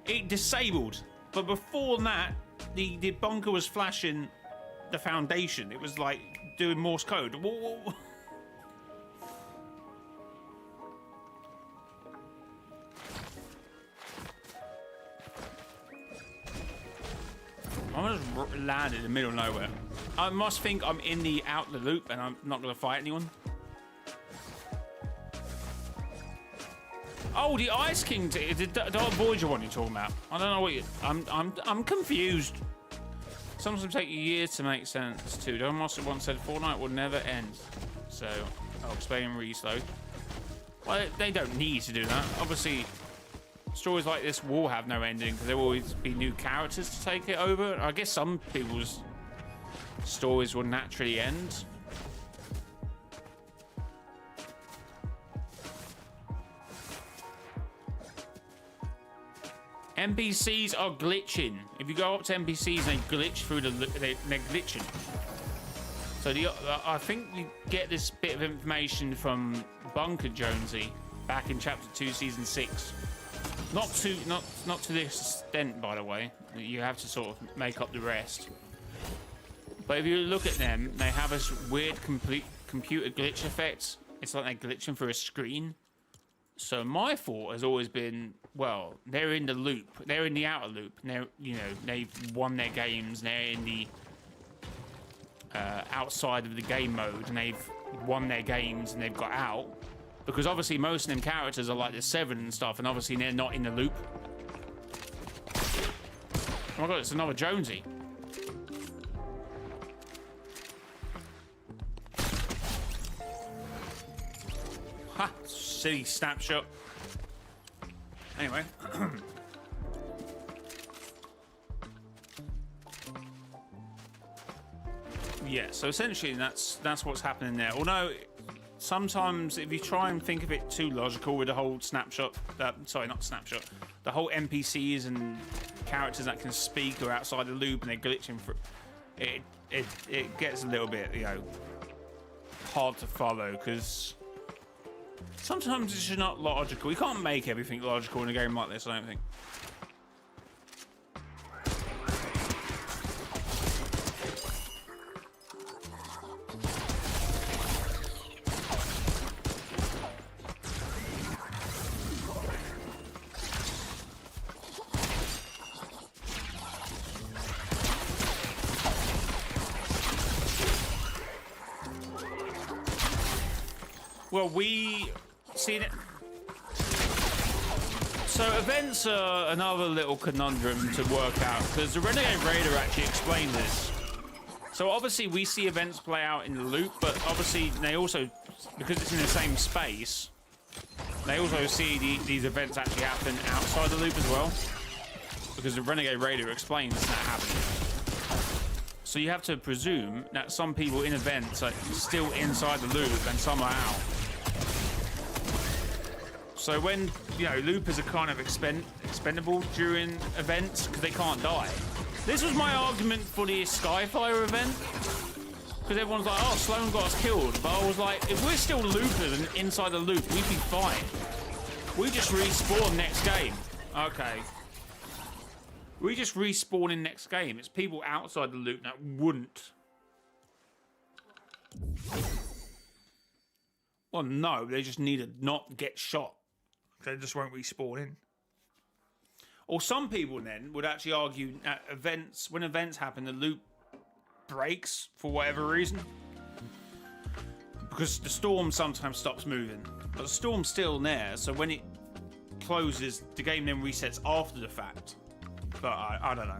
it disabled. But before that, the bunker was flashing the foundation. It was like doing Morse code. I'm just landed in the middle of nowhere. I must think I'm in the outer loop and I'm not going to fight anyone. Oh, the Ice King, the Dark Voyager one you're talking about. I don't know what you. I'm confused. Sometimes take years to make sense too. Don Moss once said Fortnite will never end. So I'll explain really slow. Well, they don't need to do that. Obviously, stories like this will have no ending because there will always be new characters to take it over. I guess some people's stories will naturally end. NPCs are glitching. If you go up to NPCs, they glitch through they're glitching. So I think you get this bit of information from Bunker Jonesy back in Chapter 2, Season 6. Not to this extent, by the way. You have to sort of make up the rest. But if you look at them, they have this weird computer glitch effect. It's like they're glitching through a screen. So my thought has always been, well, they're in the loop. They're in the outer loop. They're, you know, they've won their games. They're in the outside of the game mode, and they've won their games, and they've got out. Because obviously most of them characters are like the Seven and stuff, and obviously they're not in the loop. Oh my god, it's another Jonesy. Ha! Silly snapshot. Anyway. Yeah, so essentially that's what's happening there. Although sometimes if you try and think of it too logical with the whole snapshot, sorry, not snapshot, the whole NPCs and characters that can speak are outside the loop and they're glitching through, it gets a little bit, you know, hard to follow because sometimes it's just not logical. You can't make everything logical in a game like this, I don't think. Well, we see it. So events are another little conundrum to work out because the Renegade Raider actually explained this. So obviously we see events play out in the loop, but obviously they also, because it's in the same space, they also see these events actually happen outside the loop as well. Because the Renegade Raider explains that happening. So you have to presume that some people in events are still inside the loop and some are out. So when, you know, loopers are kind of expendable during events because they can't die. This was my argument for the Skyfire event. Because everyone's like, oh, Sloan got us killed. But I was like, if we're still loopers and inside the loop, we'd be fine. We just respawn next game. Okay. We just respawn in next game. It's people outside the loop that wouldn't. Well, no, they just need to not get shot. They just won't respawn in. Or some people then would actually argue at events, when events happen, the loop breaks for whatever reason. Because the storm sometimes stops moving. But the storm's still there, so when it closes, the game then resets after the fact. But I don't know.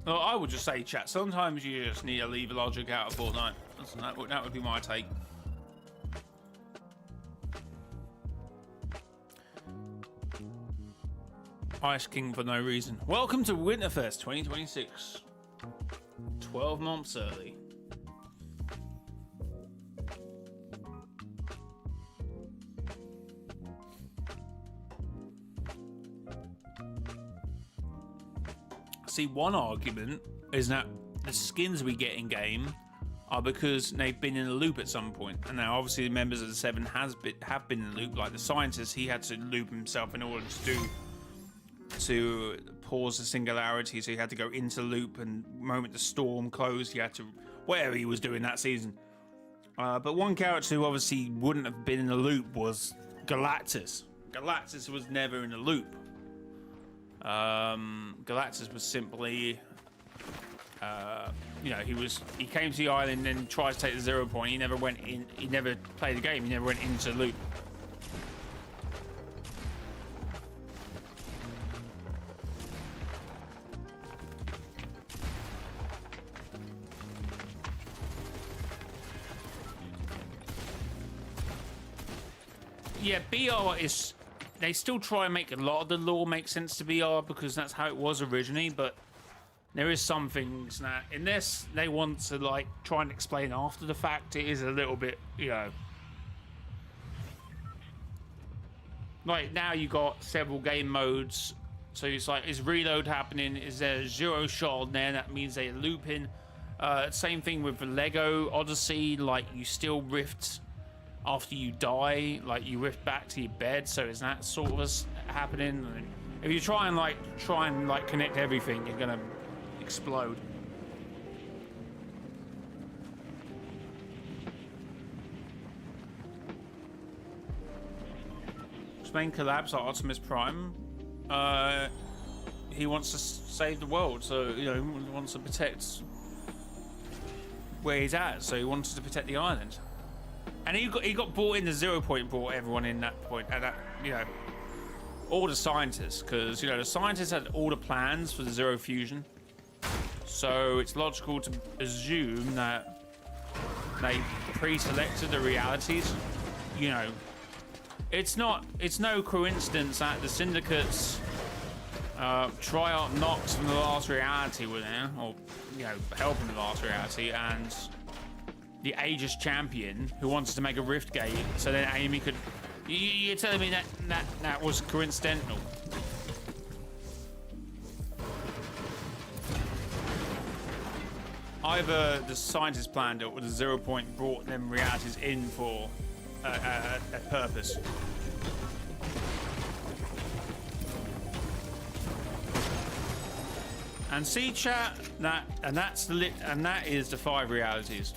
Well, I would just say, chat, sometimes you just need to leave logic out of Fortnite. That would be my take. Ice King for no reason. Welcome to Winterfest 2026. 12 months early. See, one argument is that the skins we get in game are because they've been in a loop at some point, and now obviously the members of the Seven have been in a loop. Like the scientist, he had to loop himself in order to pause the singularity, so he had to go into loop, and the moment the storm closed, he had to whatever he was doing that season. But one character who obviously wouldn't have been in a loop was Galactus. Galactus was never in a loop. Galactus was simply, you know, he came to the island and tried to take the 0 point. He never went in. He never played the game. He never went into the loop. Yeah, BR is. They still try and make a lot of the lore make sense to BR because that's how it was originally, but there is some things that, unless they want to like try and explain after the fact, it is a little bit, you know. Like now you got several game modes, so it's like, is reload happening? Is there zero shot there? That means they're looping. Same thing with the Lego Odyssey, like you still rift after you die, like you rift back to your bed, so is that sort of happening? If you try and connect everything, you're gonna explode. Explain collapse at Optimus Prime. He wants to save the world, so you know he wants to protect where he's at, so he wanted to protect the island. And he got brought in, the 0 point brought everyone in that point, and that, you know, all the scientists, because, you know, the scientists had all the plans for the Zero Fusion. So it's logical to assume that they pre-selected the realities. You know, it's no coincidence that the Syndicate's try-out Nox from the last reality were there, or, you know, helping the last reality, and the Aegis champion who wanted to make a rift gate so then Amy could. You're telling me that was coincidental? Either the scientists planned it or the 0 point brought them realities in for a purpose. And see, chat, that is the 5 realities.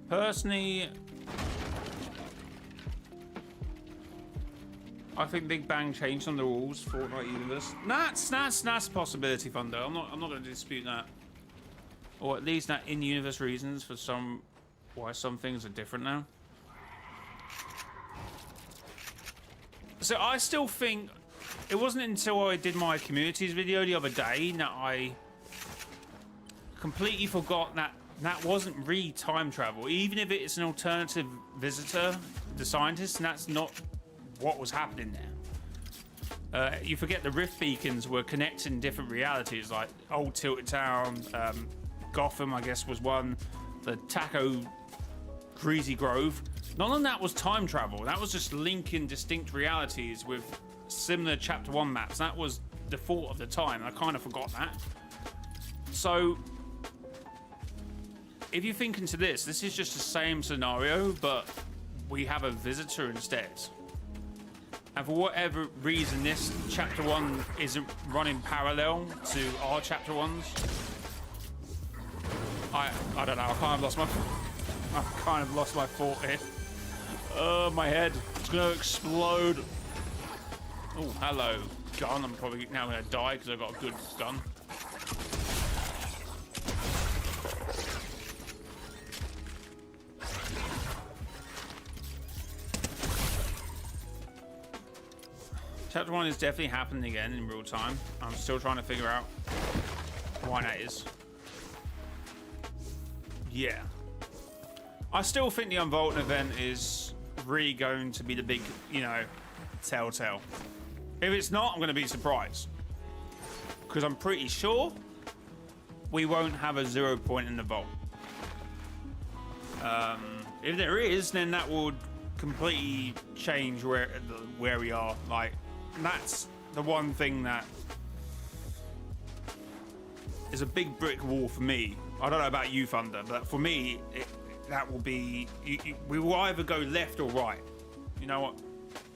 Personally, I think Big Bang changed some of the rules for Fortnite universe. That's a possibility, Thunder. I'm not going to dispute that. Or at least that in-universe reasons for why some things are different now. So I still think it wasn't until I did my communities video the other day that I completely forgot that wasn't really time travel. Even if it's an alternative visitor, the scientist, and that's not what was happening there. You forget the rift beacons were connecting different realities, like Old Tilted Town, Gotham, I guess, was one. The Taco Greasy Grove. None of that was time travel. That was just linking distinct realities with similar Chapter 1 maps. That was the thought of the time. I kind of forgot that. So, if you think into this is just the same scenario, but we have a visitor instead. And for whatever reason, this Chapter 1 isn't running parallel to our Chapter 1s. I don't know. I've kind of lost my thought here. Oh, my head. It's going to explode. Oh, hello, gun. I'm probably now going to die because I've got a good gun. Chapter 1 is definitely happening again in real time. I'm still trying to figure out why that is. Yeah. I still think the Unvaulting event is really going to be the big, you know, telltale. If it's not, I'm going to be surprised. Because I'm pretty sure we won't have a 0 point in the vault. If there is, then that would completely change where we are. Like, that's the one thing that is a big brick wall for me. I don't know about you, Thunder, but for me, that will be... we will either go left or right. You know what?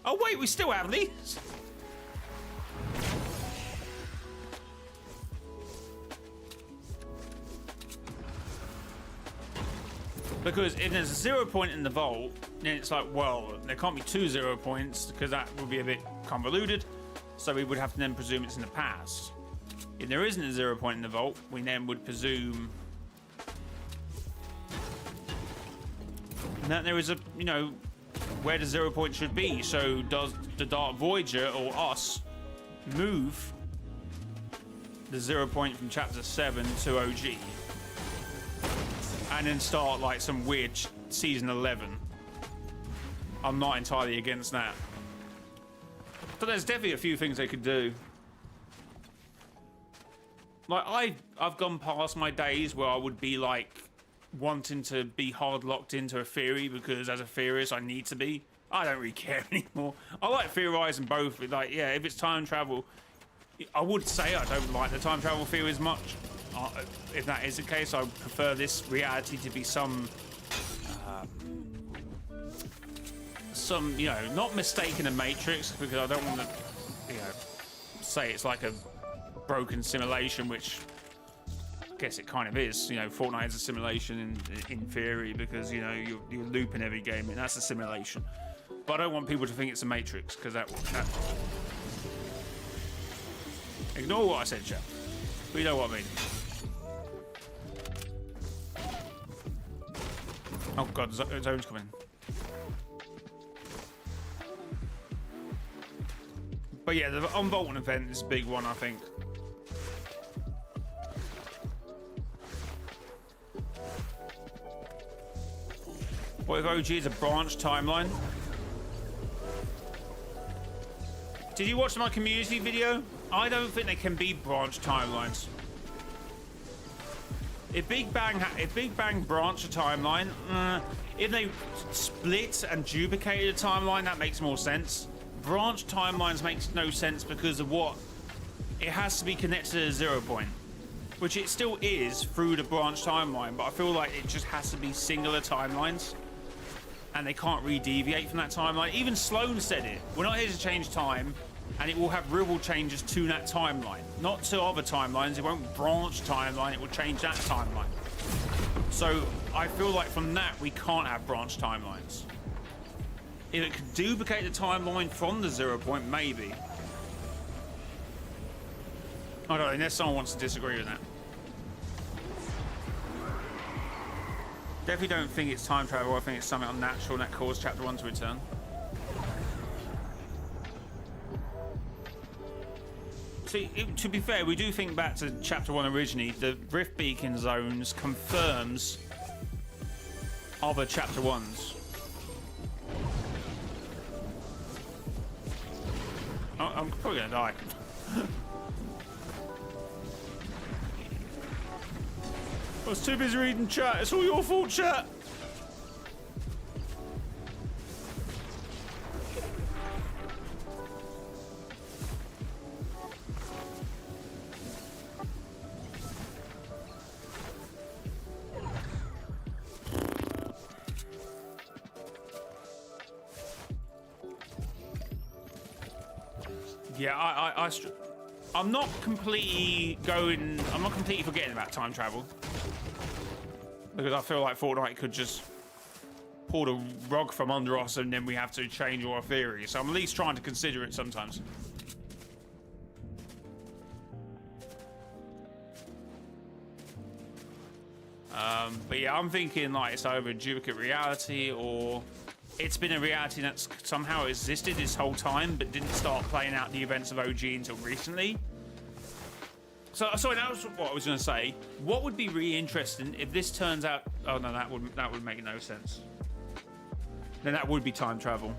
Oh, wait, we still have these? Because if there's a 0 point in the vault, then it's like, well, there can't be 2 0 points because that would be a bit convoluted. So we would have to then presume it's in the past. If there isn't a 0 point in the vault, we then would presume that there is a, you know, where the 0 point should be. So does the Dark Voyager or us move the 0 point from Chapter 7 to OG? And then start like some weird season 11. I'm not entirely against that. But there's definitely a few things they could do. Like I've gone past my days where I would be like wanting to be hard locked into a theory because as a theorist I need to be. I don't really care anymore. I like theorizing both. Like, yeah, if it's time travel, I would say I don't like the time travel theory as much. If that is the case, I would prefer this reality to be some, you know, not mistaken a Matrix, because I don't want to, you know, say it's like a broken simulation, which I guess it kind of is. You know, Fortnite is a simulation in theory because, you know, you're looping every game, and that's a simulation. But I don't want people to think it's a Matrix, because that ignore what I said, chat. But you know what I mean. Oh god, zone's coming. But yeah, the Unvaulting event is a big one, I think. What if OG is a branch timeline? Did you watch my community video? I don't think they can be branch timelines. If Big Bang branched a timeline, if they split and duplicated a timeline, that makes more sense. Branch timelines makes no sense because of what? It has to be connected to a 0 point, which it still is through the branch timeline, but I feel like it just has to be singular timelines, and they can't really deviate from that timeline. Even Sloan said it. We're not here to change time, and it will have real changes to that timeline, not to other timelines. It won't branch timeline, it will change that timeline. So I feel like from that we can't have branch timelines. If it could duplicate the timeline from the 0 point, maybe. I don't know, unless someone wants to disagree with that. Definitely don't think it's time travel. I think it's something unnatural that caused Chapter 1 to return. See, to be fair, we do think back to Chapter 1 originally. The Rift Beacon zones confirms other Chapter 1s. I'm probably gonna die. I was too busy reading chat. It's all your fault, chat. Yeah, I'm not completely forgetting about time travel. Because I feel like Fortnite could just pull the rug from under us and then we have to change our theory. So I'm at least trying to consider it sometimes. But yeah, I'm thinking like it's either a duplicate reality or it's been a reality that's somehow existed this whole time but didn't start playing out the events of OG until recently. So sorry, that was what I was going to say. What would be really interesting if this turns out? Oh no, that would make no sense. Then that would be time travel.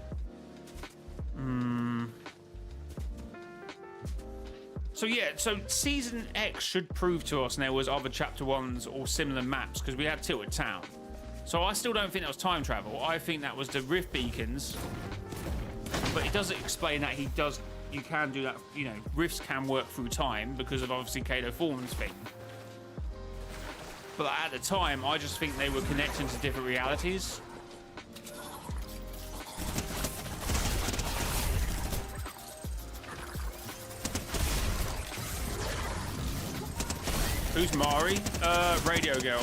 So yeah, so Season X should prove to us there was other Chapter 1s or similar maps because we had Tilted Town. So I still don't think that was time travel. I think that was the Rift Beacons. But it doesn't explain that you can do that, you know, rifts can work through time because of obviously Kato Foreman's thing. But at the time, I just think they were connecting to different realities. Who's Mari? Radio Girl.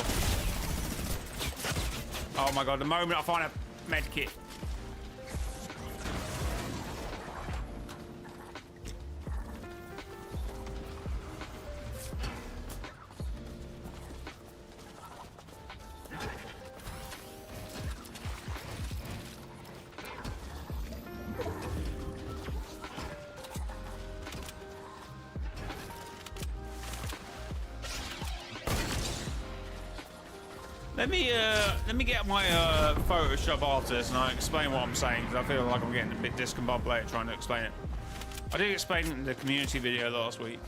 Oh my god, the moment I find a med kit. Let me get my Photoshop artist and I'll explain what I'm saying because I feel like I'm getting a bit discombobulated trying to explain it. I did explain it in the community video last week.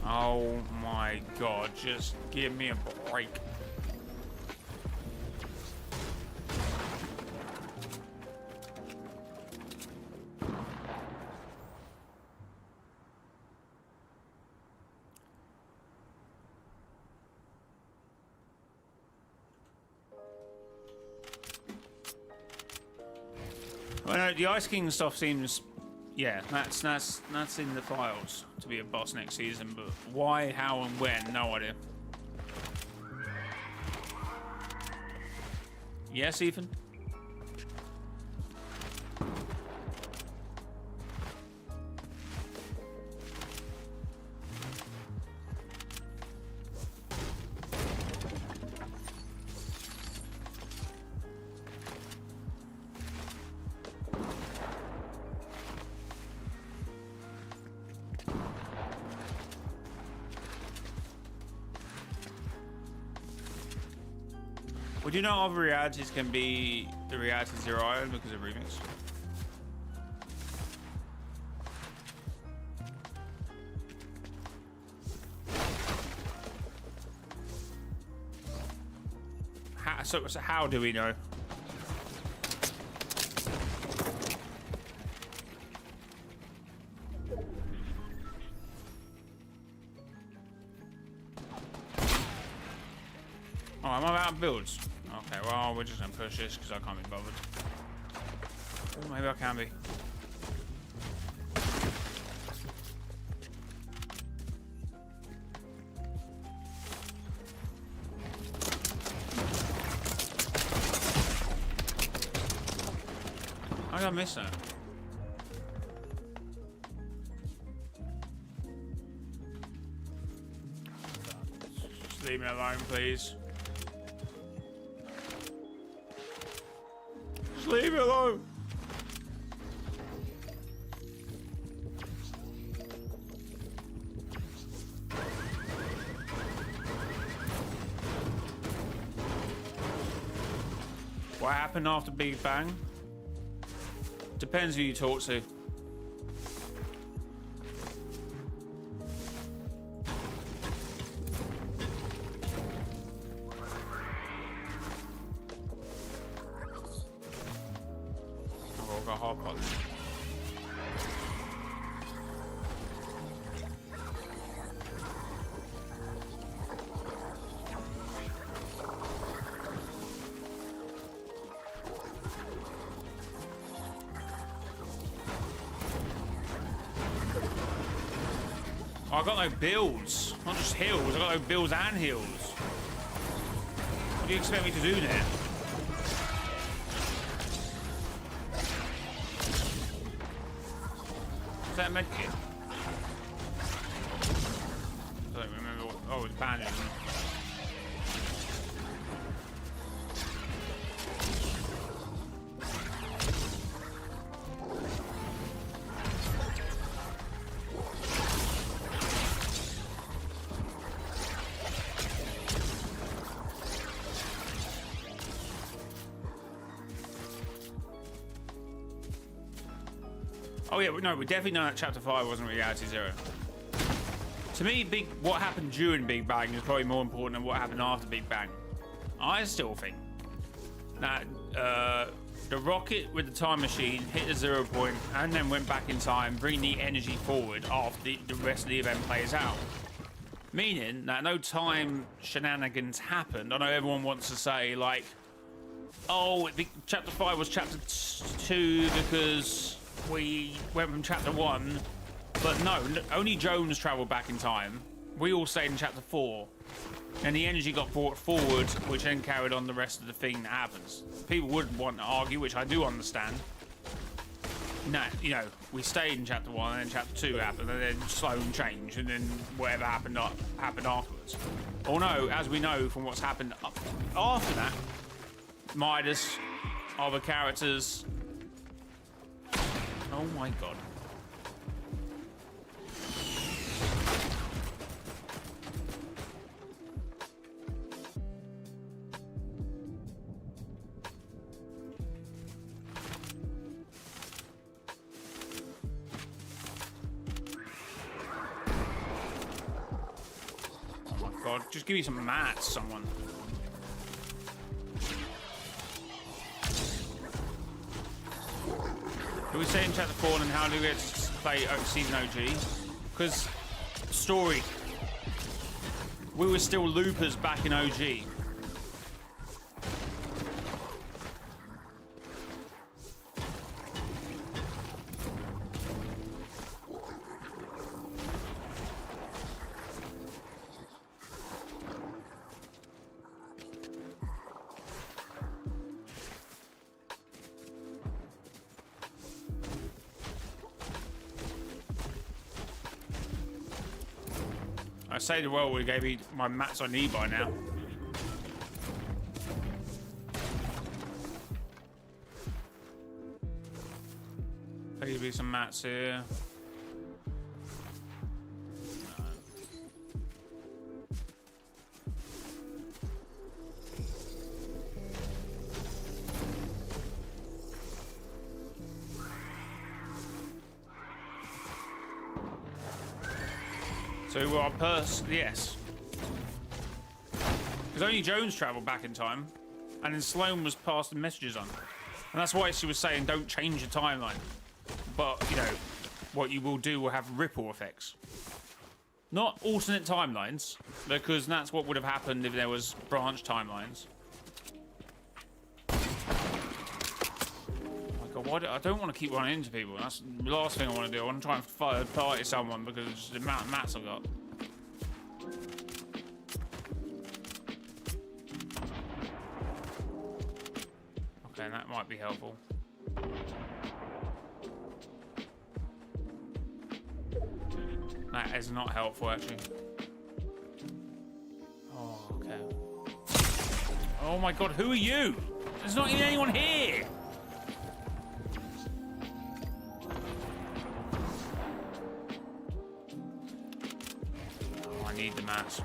Oh my god, just give me a break. Well, the Ice King stuff seems, yeah, that's in the files to be a boss next season, but why, how, and when, no idea. Yes, Ethan? Would you know other realities can be the reality Zero Island because of remix? So how do we know? Oh, am I out of builds? Okay, well, we're just gonna push this because I can't be bothered. Oh, maybe I can be. I got missed that. Just leave me alone, please. Leave me alone. What happened after Big Bang? Depends who you talk to. Oh, I've got a hot pot. I got no builds, not just heals. I got no builds and heals. What do you expect me to do now? Is that a medkit? I don't remember what. Oh, it's bandages. Oh yeah, no, we definitely know that Chapter 5 wasn't Reality Zero. To me, what happened during Big Bang is probably more important than what happened after Big Bang. I still think that the rocket with the time machine hit the 0 point and then went back in time, bringing the energy forward after the rest of the event plays out. Meaning that no time shenanigans happened. I know everyone wants to say, like, oh, Chapter 5 was Chapter 2 because we went from Chapter 1, but no, only Jones travelled back in time. We all stayed in Chapter 4, and the energy got brought forward, which then carried on the rest of the thing that happens. People would want to argue, which I do understand. Nah, you know, we stayed in Chapter 1, and then Chapter 2 happened, and then Sloan changed, and then whatever happened afterwards. Or no, as we know from what's happened after that, Midas, other characters. Oh my god. Oh my god, just give me some mats, someone. Do we say in Chapter 4 and how do we get to play Season OG? Because story, we were still loopers back in OG. I say the world would gave me my mats I need by now. Maybe some mats here. So our yes. Because only Jones travelled back in time, and then Sloan was passing messages on. And that's why she was saying don't change the timeline. But, you know, what you will do will have ripple effects. Not alternate timelines, because that's what would have happened if there was branch timelines. I don't want to keep running into people. That's the last thing I want to do. I want to try and third party someone because of the amount of mats I've got. Okay, that might be helpful. That is not helpful, actually. Oh, okay. Oh my god, who are you? There's not even anyone here! Need the mats.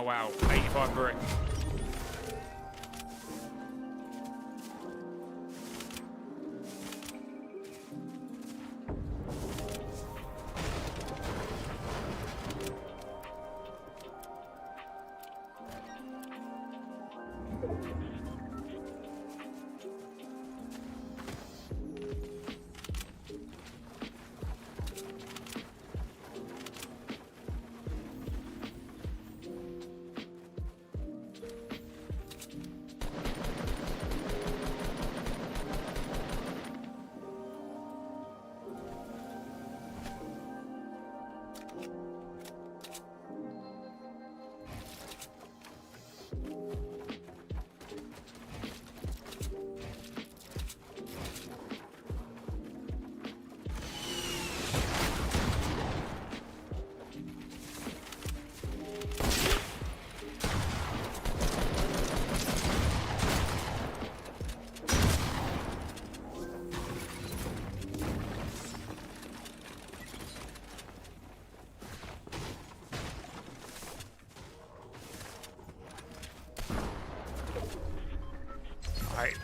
wow. 85 brick.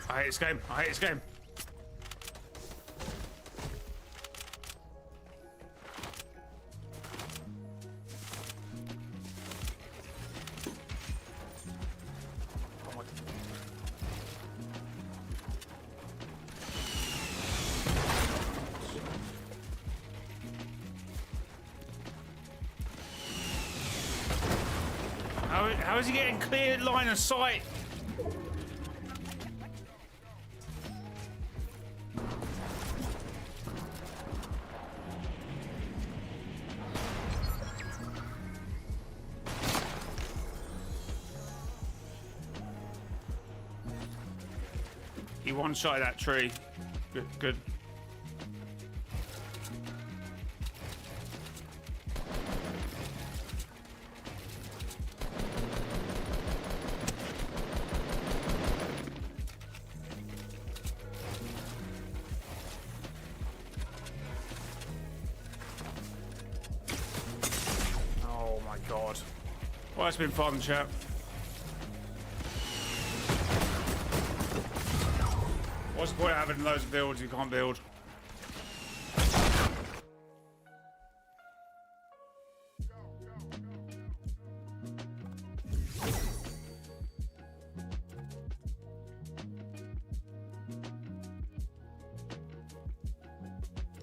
I hate this game. I hate this game. How is he getting clear line of sight? He one-shot that tree. Good, good. Oh my god. Well, it's been fun, chap. What's the point of having loads of builds you can't build?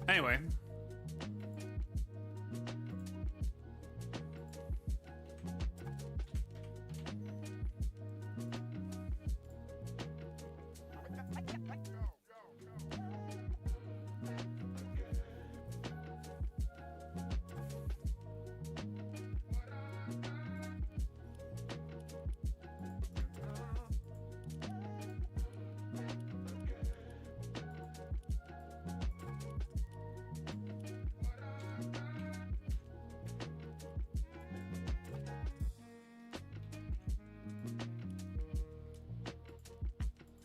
Anyway.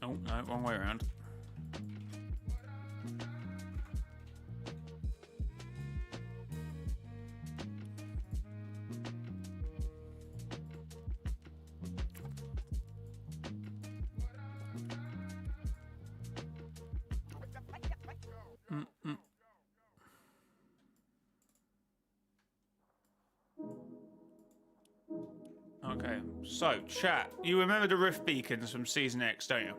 Oh, no, wrong way around. Okay, so, chat, you remember the rift beacons from Season X, don't you?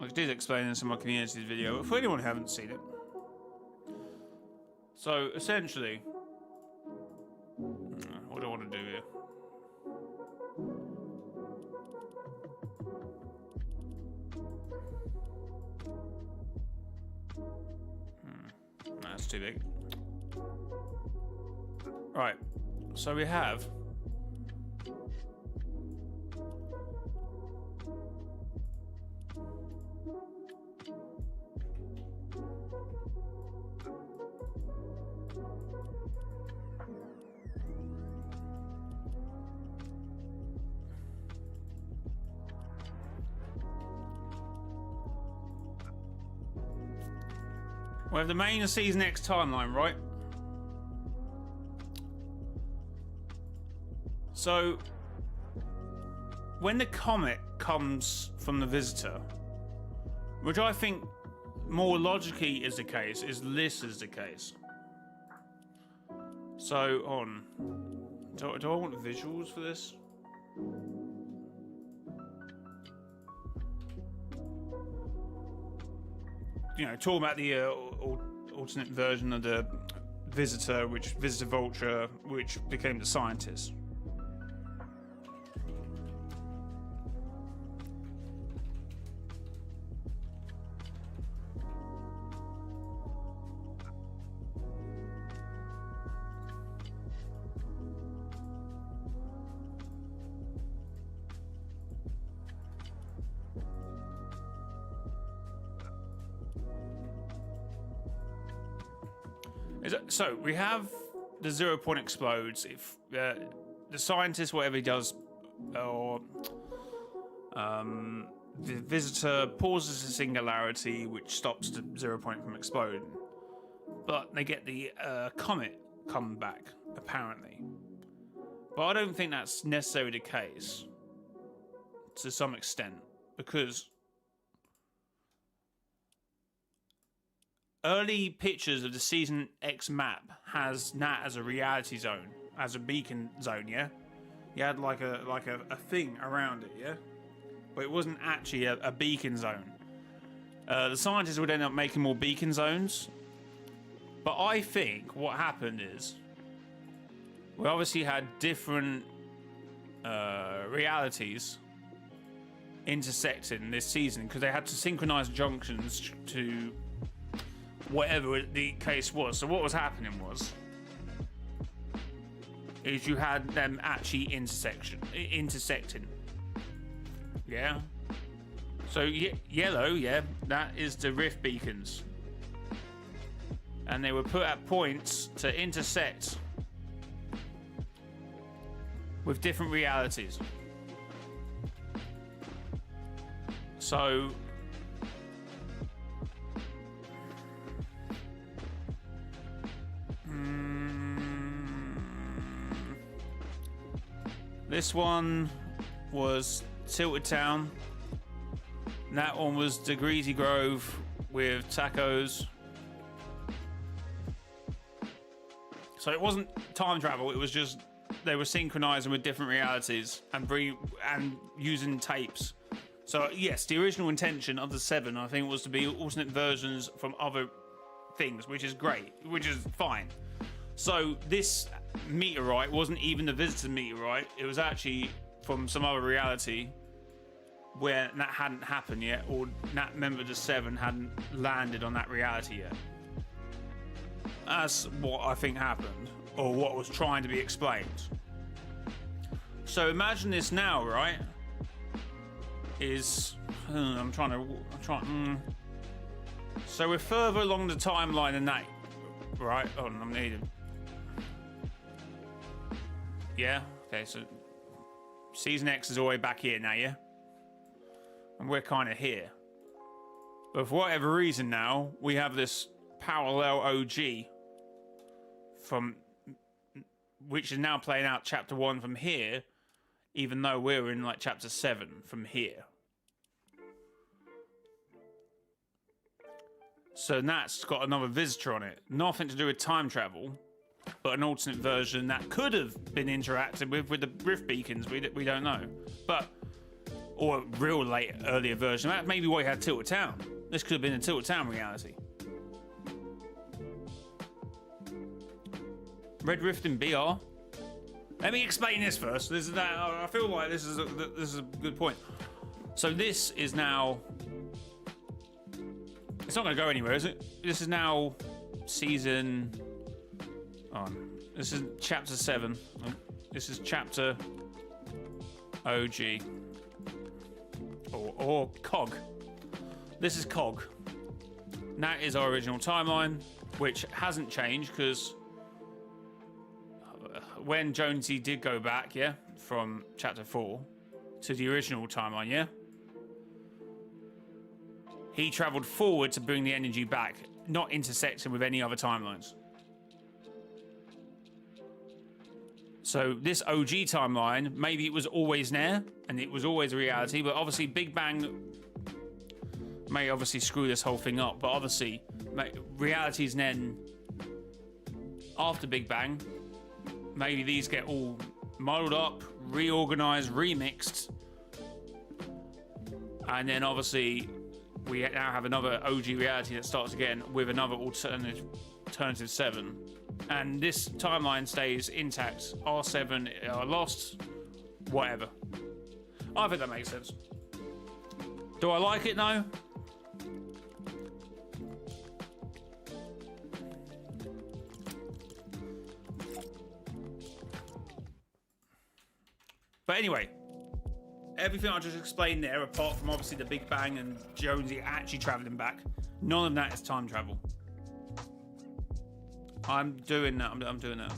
I did explain this in my community video, but for anyone who haven't seen it. So, essentially, what do I want to do here? That's too big. Right, so we have We have the main Season X timeline, right? So, when the comet comes from the visitor, which I think more logically is the case, is this is the case. So, do I want visuals for this? You know, talking about the alternate version of the visitor, Visitor Vulture, which became the scientist. So we have the 0 point explodes. If the scientist, whatever he does, or the visitor pauses the singularity, which stops the 0 point from exploding. But they get the comet come back, apparently. But I don't think that's necessarily the case, to some extent, because early pictures of the Season X map has Nat as a reality zone, as a beacon zone, yeah? You had like a thing around it, yeah? But it wasn't actually a beacon zone. The scientists would end up making more beacon zones. But I think what happened is we obviously had different realities intersecting this season because they had to synchronize junctions to whatever the case was. So what was happening is you had them actually intersecting. Yeah. So yellow, yeah, that is the rift beacons. And they were put at points to intersect with different realities. So this one was Tilted Town. And that one was the Greasy Grove with tacos. So it wasn't time travel, it was just they were synchronizing with different realities and using tapes. So yes, the original intention of the 7, I think, was to be alternate versions from other things, which is great, which is fine. So this meteorite wasn't even the visitor meteorite, it was actually from some other reality where that hadn't happened yet, or that member of the 7 hadn't landed on that reality yet. That's what I think happened, or what was trying to be explained. So imagine this now, right? So we're further along the timeline than that, right? Oh, I'm needed. Yeah. Okay. So Season X is all the way back here now, yeah. And we're kind of here. But for whatever reason now, we have this parallel OG which is now playing out chapter 1 from here, even though we're in like chapter 7 from here. So that's got another visitor on it. Nothing to do with time travel, but an alternate version that could have been interacted with the rift beacons. We don't know. Or a real earlier version. That may be why you had Tilted Town. This could have been a Tilted Town reality. Red Rift in BR. Let me explain this first. I feel like this is a good point. So this is now. It's not going to go anywhere, is it? This is now season. This is chapter 7. This is chapter OG. Or COG. This is COG. And that is our original timeline, which hasn't changed because when Jonesy did go back, yeah, from chapter 4 to the original timeline, yeah, he travelled forward to bring the energy back not intersecting with any other timelines. So this OG timeline, maybe it was always there and it was always a reality, but obviously Big Bang may obviously screw this whole thing up, but obviously realities then after Big Bang, maybe these get all muddled up, reorganized, remixed, and then obviously we now have another OG reality that starts again with another alternative 7, and this timeline stays intact. R7 are lost, whatever. I think that makes sense. Do I like it? No. But anyway, everything I just explained there, apart from obviously the Big Bang and Jonesy actually traveling back, none of that is time travel. I'm doing that. I'm doing that.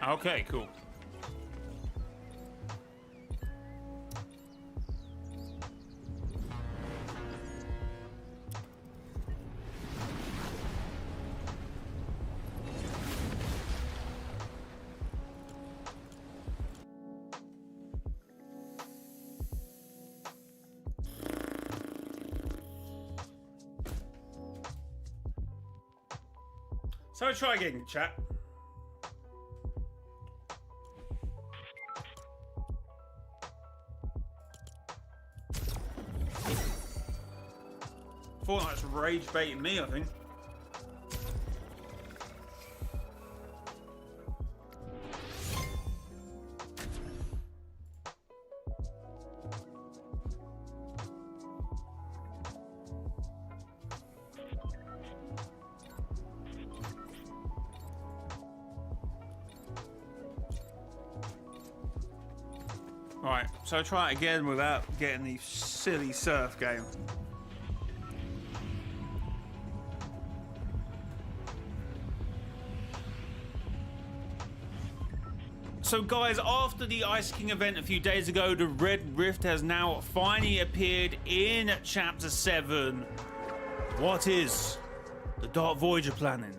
Okay, cool. So try again, chat. Fortnite's rage baiting me, I think. Right, so try it again without getting the silly surf game. So guys, after the Ice King event a few days ago, the Red Rift has now finally appeared in Chapter 7. What is the Dark Voyager planning?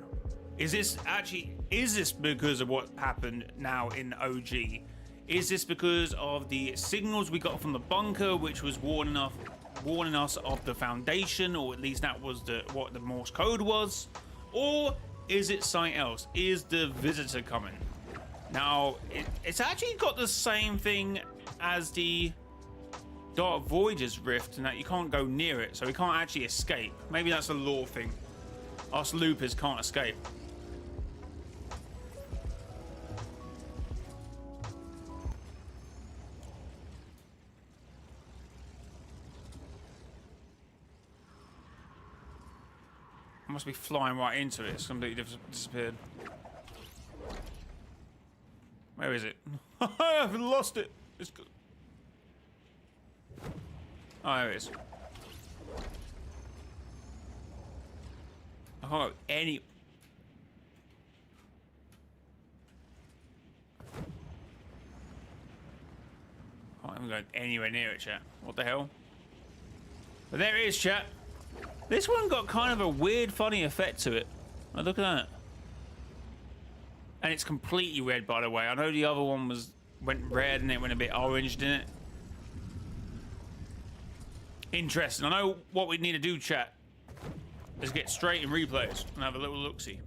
Is this because of what happened now in OG? Is this because of the signals we got from the bunker, which was warning us of the Foundation, or at least that was what the Morse code was? Or is it something else? Is the Visitor coming? Now, it's actually got the same thing as the Dark Voyager's Rift, in that you can't go near it, so we can't actually escape. Maybe that's a lore thing. Us loopers can't escape. I must be flying right into it. It's completely disappeared. Where is it? I've lost it. It's good. Oh, there it is. I can't go any. I can't even go anywhere near it, chat. What the hell? But there it is, chat. This one got kind of a weird, funny effect to it. Oh, look at that. And it's completely red, by the way. I know the other one went red and it went a bit orange, didn't it? Interesting. I know what we need to do, chat, is get straight in replays and have a little look-see.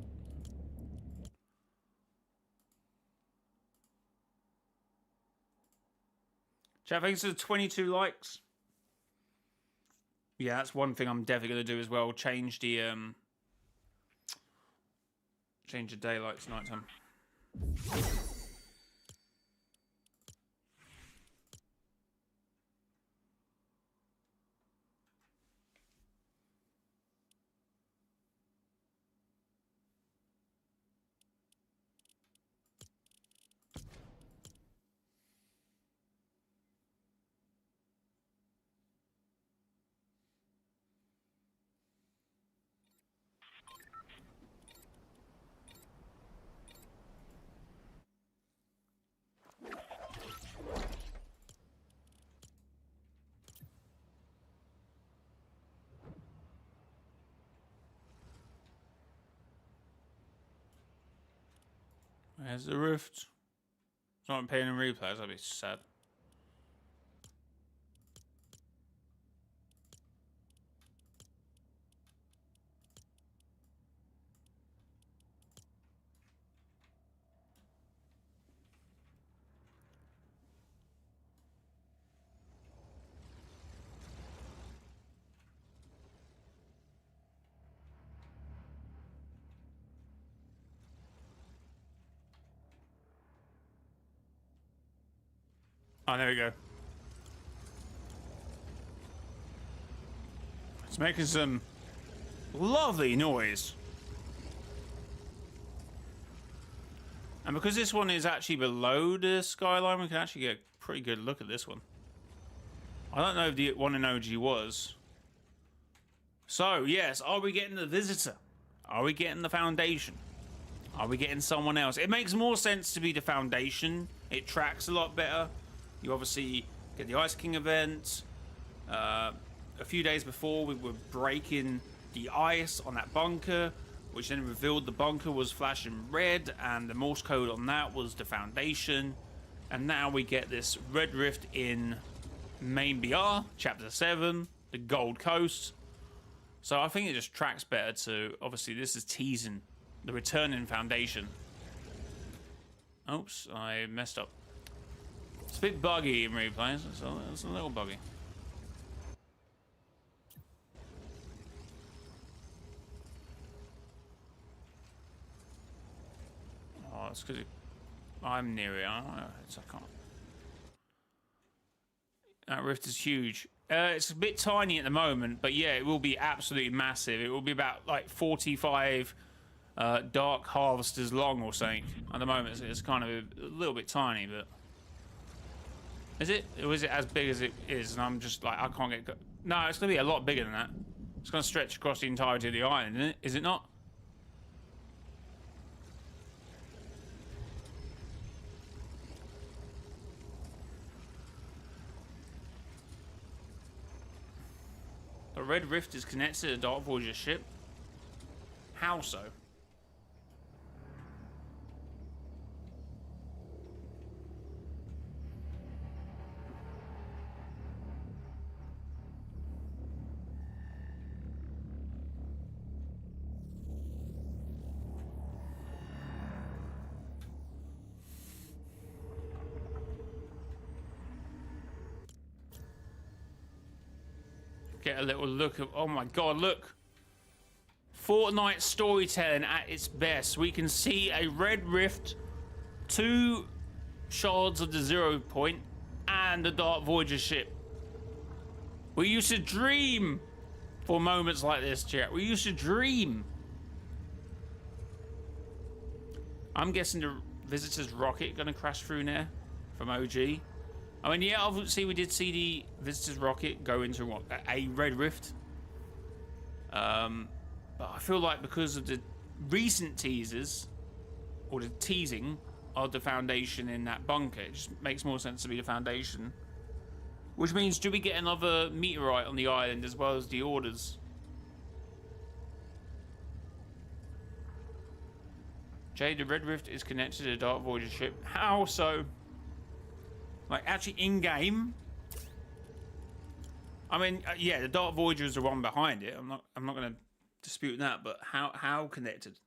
Chat, thanks for the 22 likes. Yeah, that's one thing I'm definitely going to do as well. Change the daylight to nighttime. Where's the rift? It's not appearing in replays, that'd be sad. Oh, there we go. It's making some lovely noise. And because this one is actually below the skyline, we can actually get a pretty good look at this one. I don't know if the one in OG was. So, yes, are we getting the visitor? Are we getting the foundation? Are we getting someone else? It makes more sense to be the foundation. It tracks a lot better. You obviously get the Ice King event. A few days before, we were breaking the ice on that bunker, which then revealed the bunker was flashing red, and the Morse code on that was the foundation. And now we get this red rift in Main BR, Chapter 7, the Gold Coast. So I think it just tracks better to, obviously this is teasing the returning foundation. Oops, I messed up. It's a bit buggy in replays, so it's a little buggy. Oh, it's because I'm near it. I can't. That rift is huge. It's a bit tiny at the moment, but yeah, it will be absolutely massive. It will be about like 45 dark harvesters long or something. At the moment, it's kind of a little bit tiny, but is it? Or is it as big as it is? And I'm just like, I can't get. No, it's gonna be a lot bigger than that. It's gonna stretch across the entirety of the island, isn't it? Is it not? The Red Rift is connected to the Dark Voyager ship. How so? Get a little look of, oh my god, look. Fortnite storytelling at its best. We can see a red rift, 2 shards of the 0 point, and the Dark Voyager ship. We used to dream for moments like this, chat. We used to dream. I'm guessing the visitor's rocket gonna crash through there from OG. I mean, yeah, obviously we did see the visitor's rocket go into what, a red rift. But I feel like because of the recent teasers, or the teasing of the foundation in that bunker, it just makes more sense to be the foundation. Which means, do we get another meteorite on the island as well as the orders? Jay, the red rift is connected to the Dark Voyager ship. How so? Like, actually in-game? I mean, yeah, the Dark Voyager is the one behind it. I'm not going to dispute that, but how connected?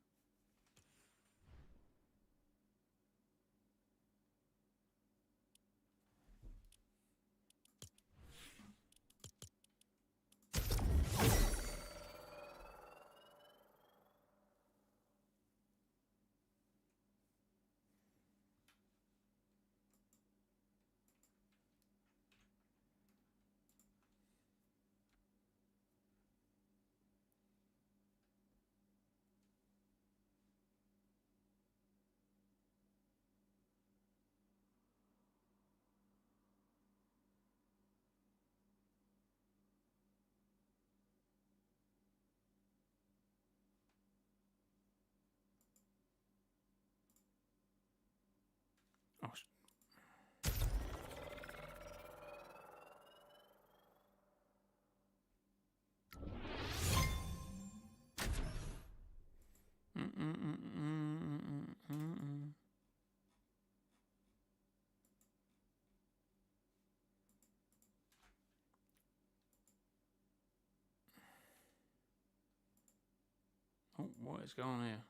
Oh, what is going on here?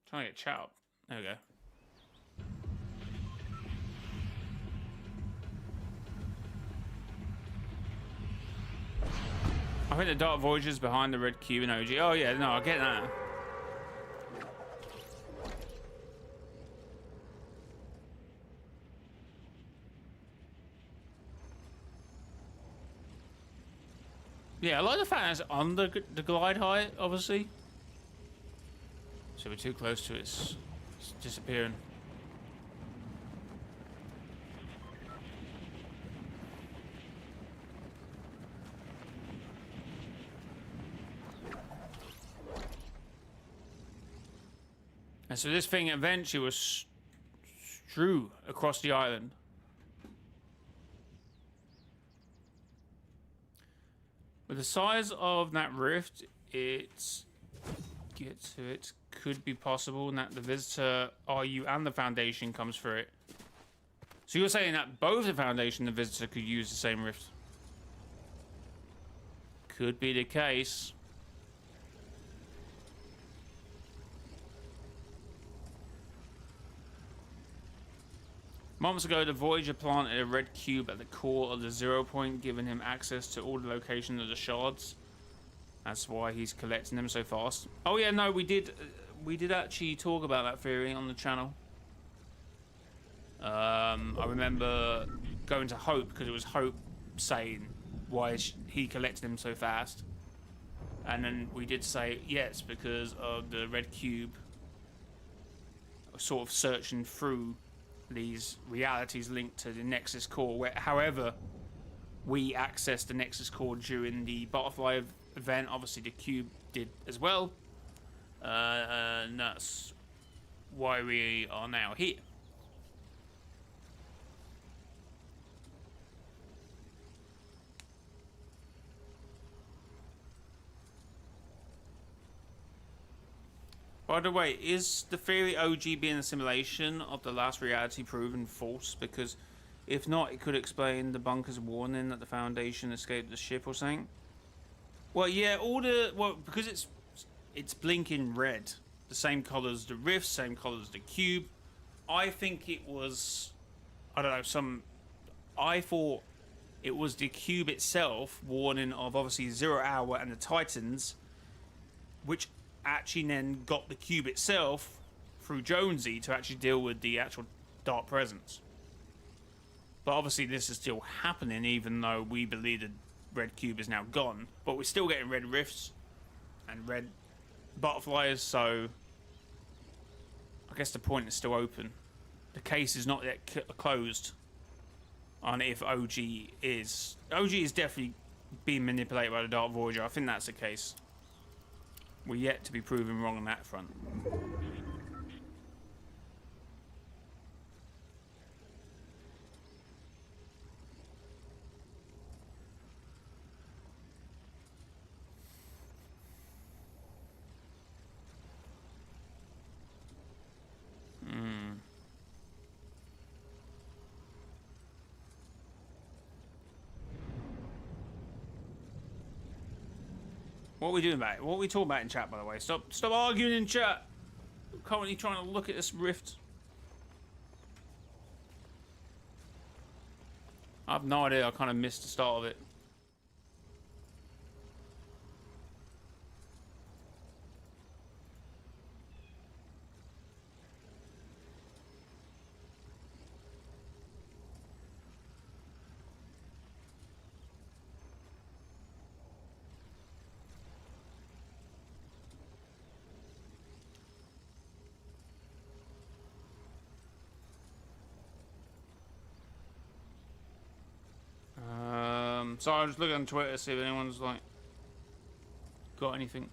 Trying to get chat up. There we go. I think the Dark Voyager's behind the red cube in OG. Oh yeah, no, I get that. Yeah, I like the fact that it's under the glide height, obviously. So we're too close to it, it's disappearing. And so this thing eventually was strewn across the island. With the size of that rift, it could be possible that the visitor, RU, and the Foundation comes through it. So you're saying that both the Foundation and the visitor could use the same rift? Could be the case. Months ago, the Voyager planted a red cube at the core of the 0 point, giving him access to all the locations of the shards. That's why he's collecting them so fast. Oh yeah, no, we did actually talk about that theory on the channel. I remember going to Hope, because it was Hope saying why he collected them so fast. And then we did say, yes, because of the red cube sort of searching through these realities linked to the Nexus core, where, however, we accessed the Nexus core during the butterfly event. Obviously the cube did as well, and that's why we are now here. By the way, is the theory OG being a simulation of the last reality proven false? Because if not, it could explain the bunker's warning that the Foundation escaped the ship or something. Well, yeah, because it's blinking red, the same color as the rift, same color as the cube. I think it was, I don't know, I thought it was the cube itself warning of obviously 0 Hour and the Titans, which actually then got the cube itself through Jonesy to actually deal with the actual dark presence. But obviously this is still happening, even though we believe the red cube is now gone. But we're still getting red rifts and red butterflies, so I guess the point is still open. The case is not yet closed on if OG is definitely being manipulated by the Dark Voyager. I think that's the case. We're yet to be proven wrong on that front. What are we doing about it? What are we talking about in chat, by the way? Stop arguing in chat. I'm currently trying to look at this rift. I have no idea. I kind of missed the start of it. So I was looking on Twitter to see if anyone's like got anything.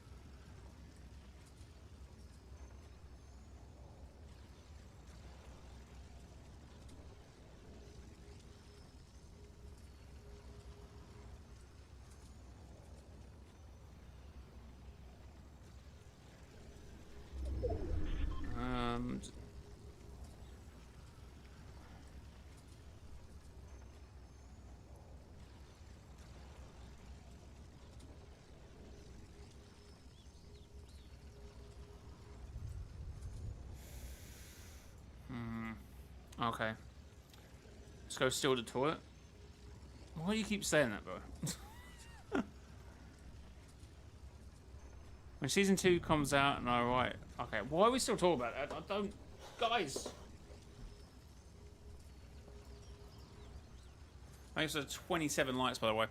Okay. Let's go steal the toilet. Why do you keep saying that, bro? When season 2 comes out and I write... Okay, why are we still talking about that? I don't... Guys! Thanks for 27 likes, by the way.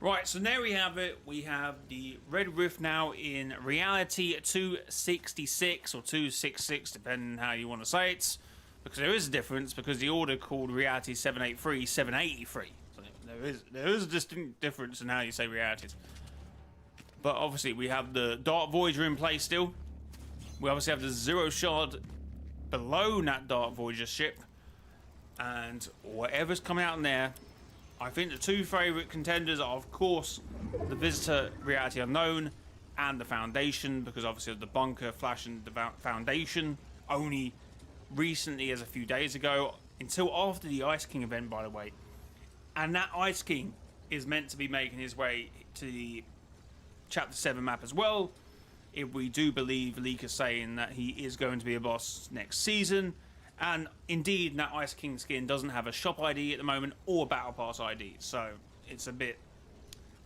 Right, so there we have it. We have the Red Rift now in Reality 266 or 266, depending on how you want to say it. Because there is a difference, because the order called Reality 783, 783. So there is a distinct difference in how you say realities. But obviously we have the Dark Voyager in place still. We obviously have the Zero Shard below that Dark Voyager ship. And whatever's coming out in there, I think the two favourite contenders are, of course, the Visitor Reality Unknown and the Foundation, because obviously the bunker flashing the Foundation only recently, as a few days ago, until after the Ice King event, by the way. And that Ice King is meant to be making his way to the Chapter 7 map as well, if we do believe Leak is saying that he is going to be a boss next season. And indeed, that Ice King skin doesn't have a shop ID at the moment or Battle Pass ID, so it's a bit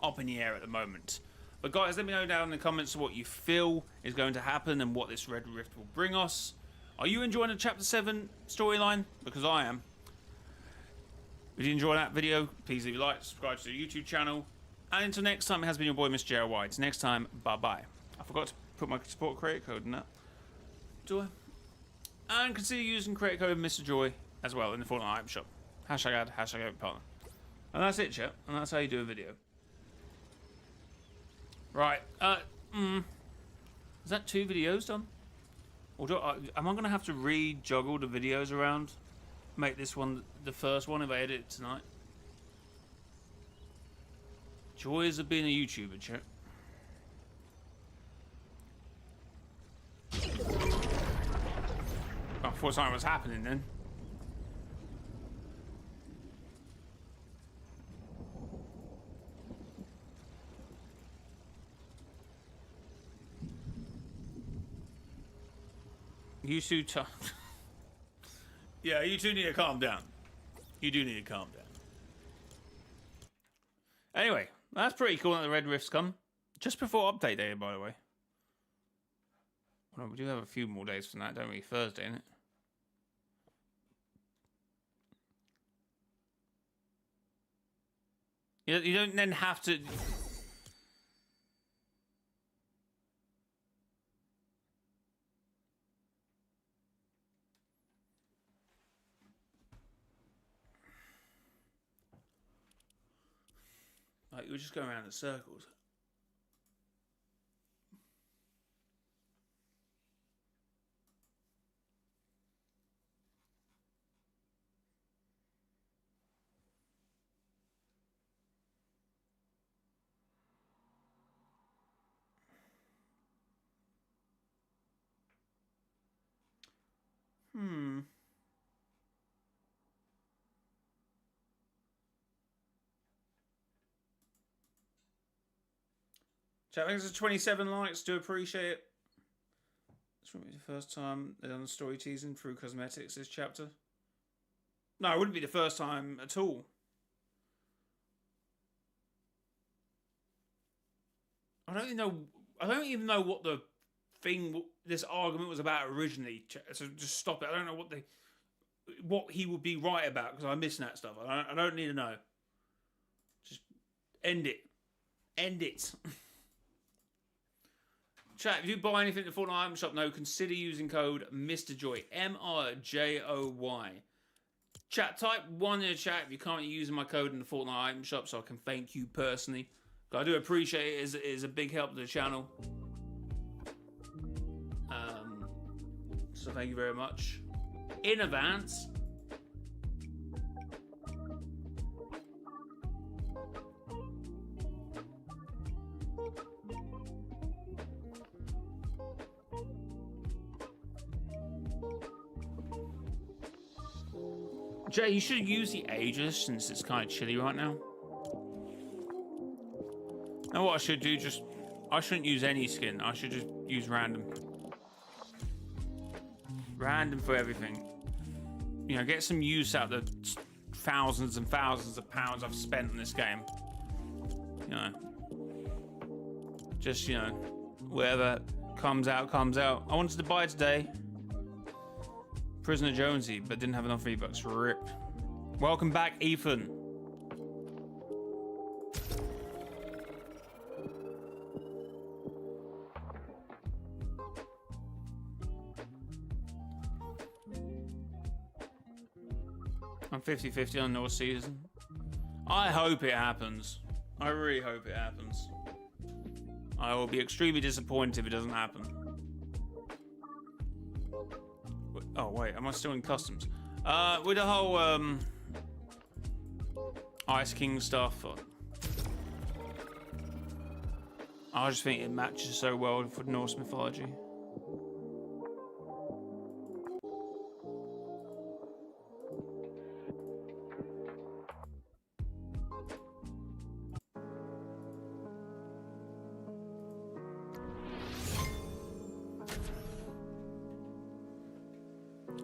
up in the air at the moment. But guys, let me know down in the comments what you feel is going to happen and what this Red Rift will bring us. Are you enjoying the Chapter 7 storyline? Because I am. If you enjoyed that video, please leave a like, subscribe to the YouTube channel. And until next time, it has been your boy, mrjayowhy. Until next time, bye-bye. I forgot to put my support creator code in that. Do I? And consider using creator code mrjayowhy as well in the Fortnite item shop. Hashtag ad, hashtag partner. And that's it, chat. And that's how you do a video. Right. Is that 2 videos done? Or am I going to have to re-juggle the videos around? Make this one the first one if I edit it tonight? Joys of being a YouTuber, chat. I thought something was happening then. You two yeah, you two need to calm down. You do need to calm down. Anyway, that's pretty cool that the Red Rifts come. Just before update day, by the way. Well, we do have a few more days from that, don't we? Thursday, innit? You don't then have to... Like, you're just going around in circles. Chat, thanks for 27 likes. Do appreciate it. This wouldn't be the first time they've done story teasing through cosmetics this chapter. No, it wouldn't be the first time at all. I don't even know what the thing, this argument was about originally. So just stop it. I don't know what he would be right about, because I'm missing that stuff. I don't need to know. Just end it. End it. Chat, if you buy anything at the Fortnite item shop, consider using code mrjayowhy. mrjayowhy. Chat, type 1 in the chat if you're currently using my code in the Fortnite item shop, so I can thank you personally. I do appreciate it. It is a big help to the channel. So thank you very much in advance. Jay, you should use the Aegis since it's kind of chilly right now. And what I should do, I shouldn't use any skin. I should just use random. Random for everything. you know, get some use out of the thousands and thousands of pounds I've spent on this game. You know, just, you know, whatever comes out, comes out. I wanted to buy today Prisoner Jonesy, but didn't have enough V-Bucks. Rip. Welcome back, Ethan. I'm 50-50 on North Season. I hope it happens. I really hope it happens. I will be extremely disappointed if it doesn't happen. Oh wait, am I still in customs? With the whole Ice King stuff, I just think it matches so well with Norse mythology.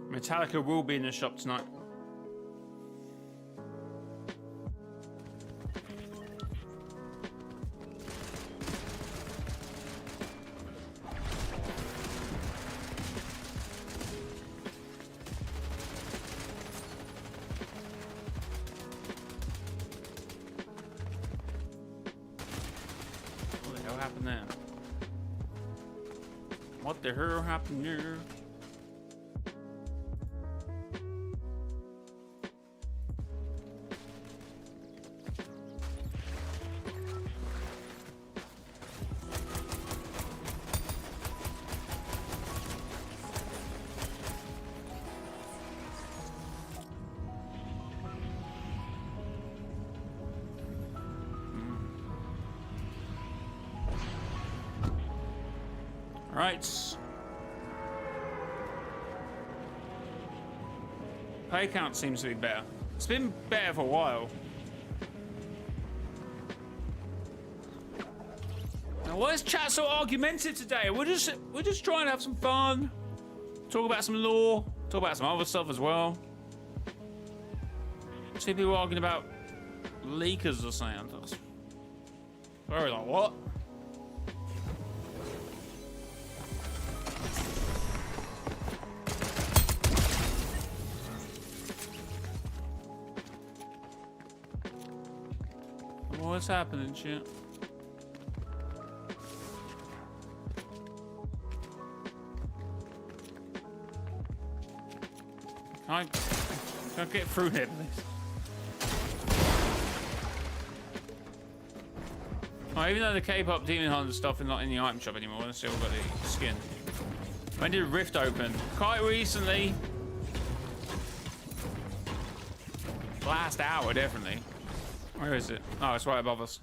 Metallica will be in the shop tonight. What the hell happened there? What the hell happened there? Right. Pay count seems to be better. It's been better for a while. Now, why is chat so argumentative today? We're just trying to have some fun. Talk about some lore. Talk about some other stuff as well. See people arguing about leakers or something. Sorry, like what? What's happening, shit? Can I get through here, please? Oh, even though the K-pop Demon Hunter stuff is not in the item shop anymore, I still got the skin. When did Rift open? Quite recently. Last hour, definitely. Where is it? Oh, it's right above us.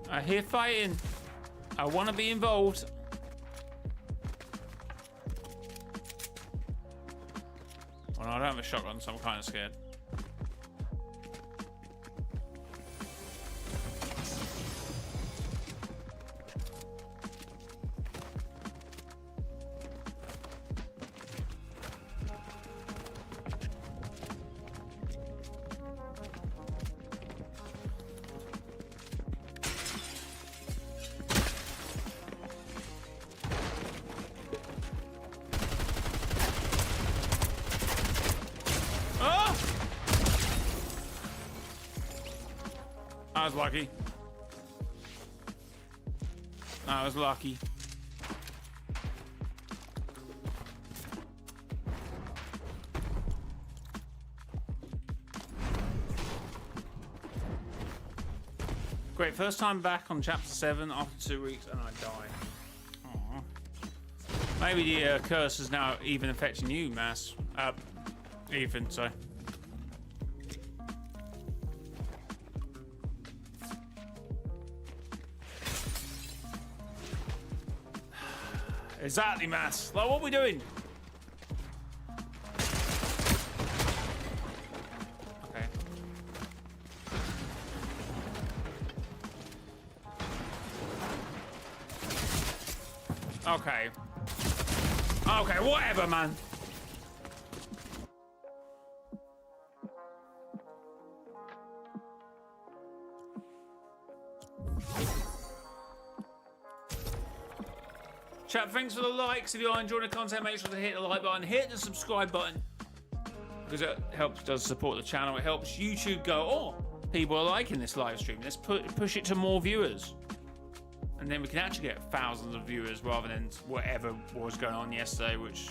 I hear fighting. I want to be involved. Well, no, I don't have a shotgun, so I'm kind of scared. I was lucky. I was lucky. Great, first time back on chapter 7 after 2 weeks and I die. Aww. Maybe the curse is now even affecting you, Mass. Ethan, sorry. Exactly, Mass. Like, what are we doing? Okay. Okay. Okay, whatever, man. Chat, thanks for the likes. If you are enjoying the content, make sure to hit the like button, hit the subscribe button, because it does support the channel. It helps YouTube go, oh, people are liking this live stream. Let's push it to more viewers. And then we can actually get thousands of viewers rather than whatever was going on yesterday, which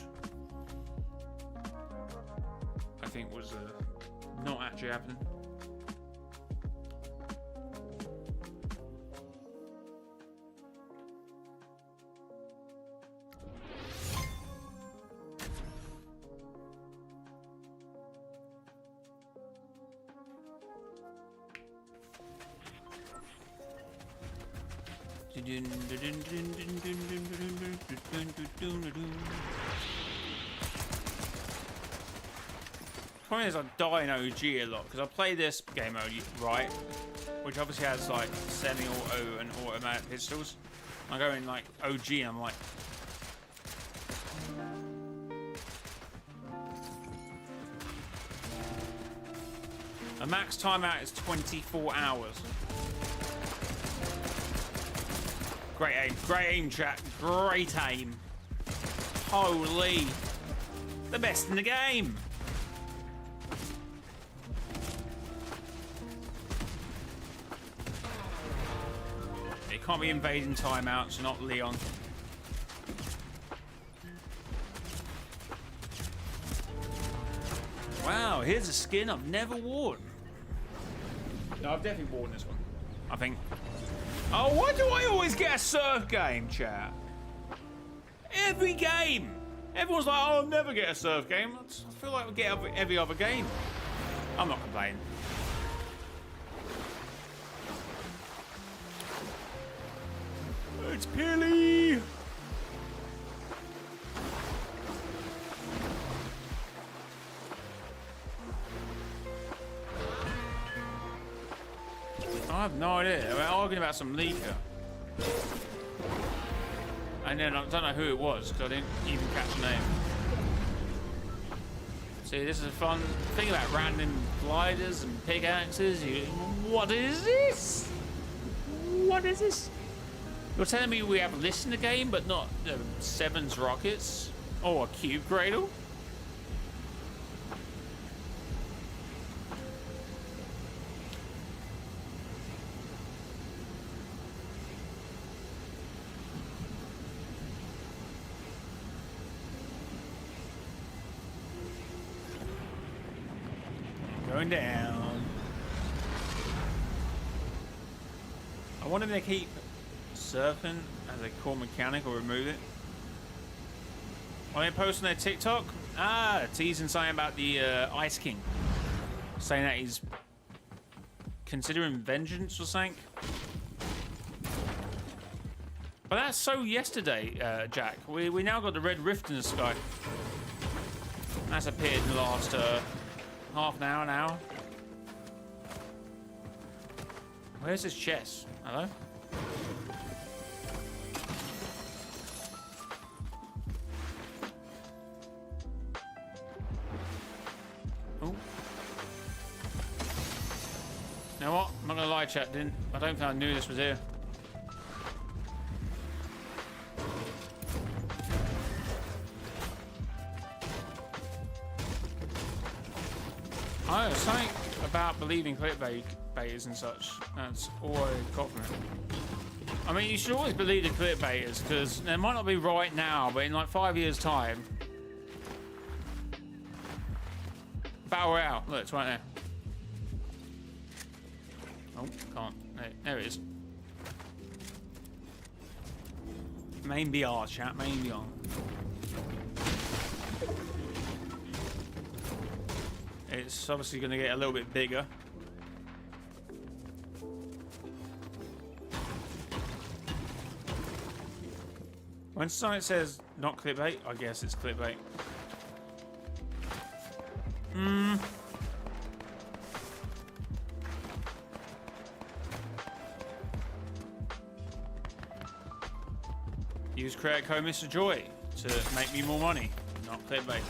I think was not actually happening. Problem is I die in OG a lot because I play this game mode right, which obviously has like semi-auto and automatic pistols. I go in like OG and I'm like, a max timeout is 24 hours. Great aim, chat. Great aim. Holy, the best in the game. It can't be invading timeouts, not Leon. Wow, here's a skin I've never worn. No, I've definitely worn this one, I think. Oh, why do I always get a surf game, chat? Every game. Everyone's like, oh, I'll never get a surf game. I feel like I get every other game. I'm not complaining. It's Pilly. I have no idea. We're arguing about some leaker. And then I don't know who it was because I didn't even catch the name. See, this is a fun thing about random gliders and pickaxes. What is this? What is this? You're telling me we have this in the game, but not Seven's rockets or a cube cradle? Going down. I wonder if they keep surfing as a core mechanic or remove it. Are they posting their TikTok? Ah, teasing something about the Ice King, saying that he's considering vengeance or something. But that's so yesterday, Jack. We now got the red rift in the sky. That's appeared in the last half an hour now. Where's his chest? Hello? Oh. You know what? I'm not gonna lie, chat. I don't think I knew this was here. Oh, something about believing clickbaiters and such. That's all I got from it. I mean, you should always believe the clickbaiters because they might not be right now, but in like 5 years' time. Battle Royale. Look, it's right there. Oh, can't. There it is. Main BR, chat. Main BR. It's obviously going to get a little bit bigger. When something says not clickbait, I guess it's clickbait. Use creator code Mr. Joy to make me more money. Not clickbait.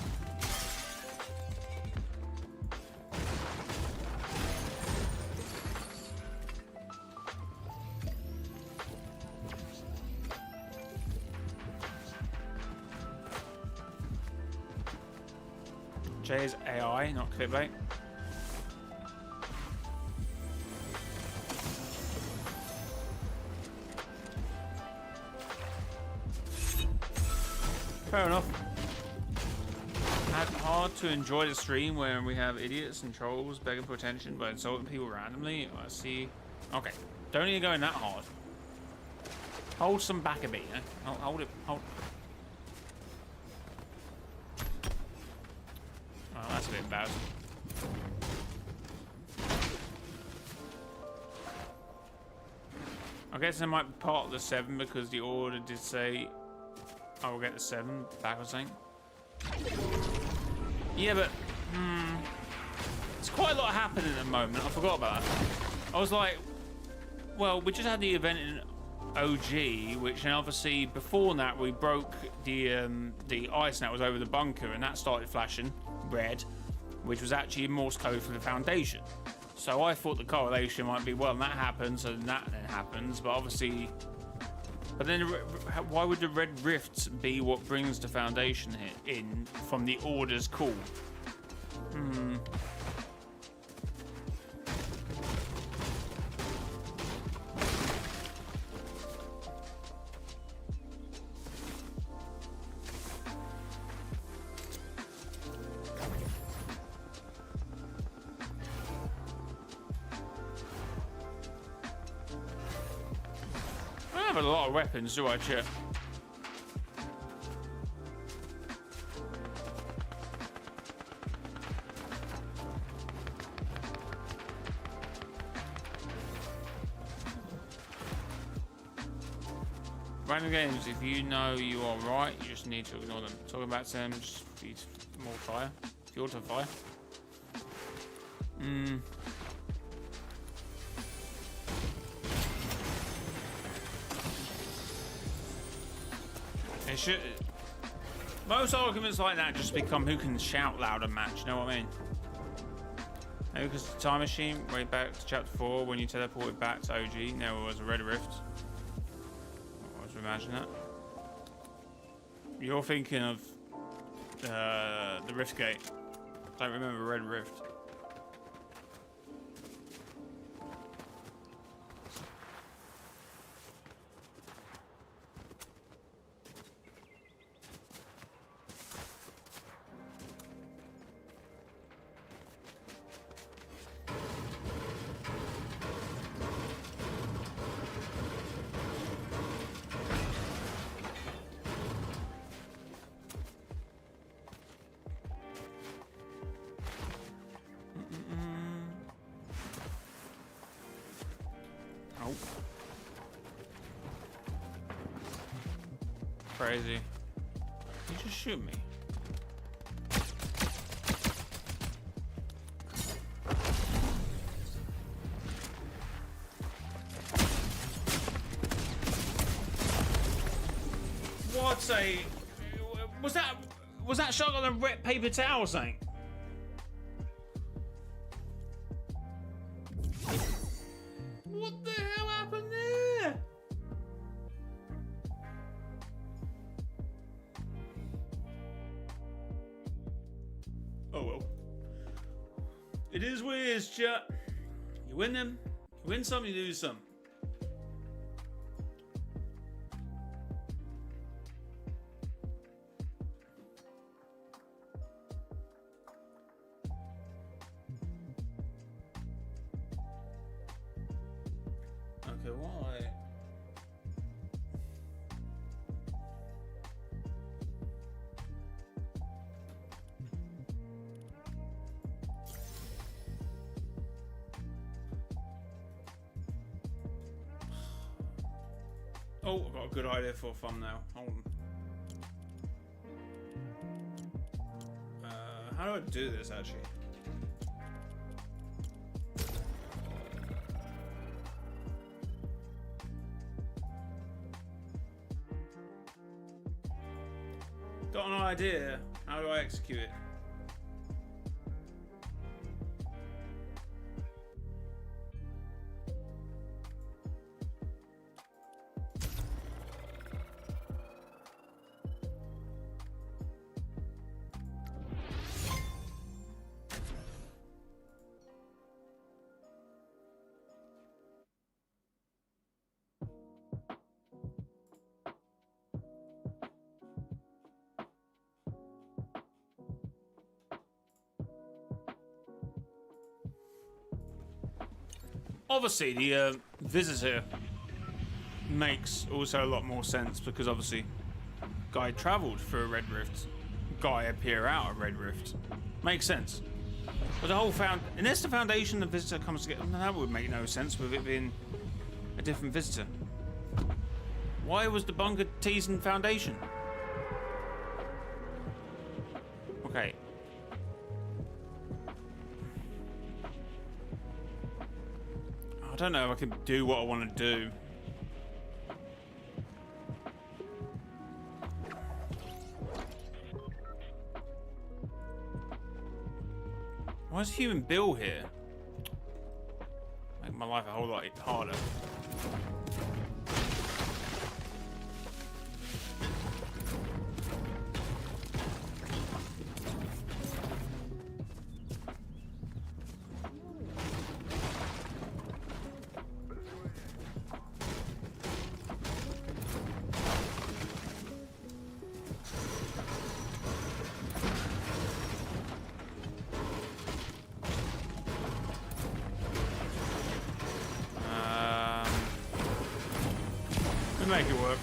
J is AI, not clickbait. Fair enough. Hard to enjoy the stream when we have idiots and trolls begging for attention by insulting people randomly. I see. Okay, don't need to go in that hard. Hold some back a bit, you know? Hold it. Hold. Oh, that's a bit embarrassing. I guess I might be part of the 7 because the order did say I will get the 7 back or something. Yeah, but it's quite a lot happening at the moment. I forgot about that. I was like, well, we just had the event in OG, which, and obviously before that we broke the ice that was over the bunker, and that started flashing red, which was actually Morse code for the foundation. So I thought the correlation might be, well, that happens and that then happens, but obviously. But then, why would the red rifts be what brings the foundation hit in from the order's call? I have a lot of weapons, do I, Chip? Random games, if you know you are right, you just need to ignore them. Talking about them, just feed more fire. Fuel to fire. It should. Most arguments like that just become who can shout louder match, you know what I mean? Maybe because the time machine, way back to chapter 4, when you teleported back to OG, there was a red rift. I was imagine that. You're thinking of the rift gate. Don't remember red rift. Crazy. You just shoot me. What a... Was that shotgun a red paper towel or something? What the hell happened there? Oh well. It is what it is, chat. You win them, you win some, you lose some. Okay, why? Oh, I've got a good idea for a thumbnail. Hold on. How do I do this actually? Got an idea. How do I execute it? Obviously, the visitor makes also a lot more sense because obviously, guy travelled through a red rift, guy appear out of red rift. Makes sense. But the whole unless the foundation, the visitor comes together, that would make no sense with it being a different visitor. Why was the bunker teasing foundation? Okay. I don't know if I can do what I want to do. Why is human Bill here? Make my life a whole lot harder. Make it work.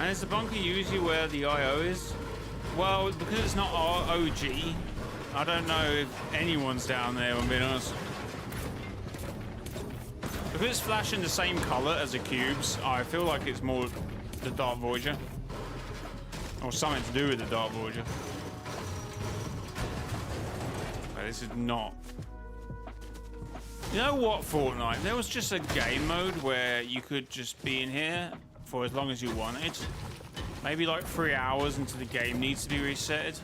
And is the bunker usually where the IO is? Well, because it's not OG, I don't know if anyone's down there, if I'm being honest. Because it's flashing the same color as the cubes, I feel like it's more the Dark Voyager. Or something to do with the Dark Voyager. But this is not. You know what, Fortnite? There was just a game mode where you could just be in here for as long as you wanted. Maybe like 3 hours until the game needs to be resetted.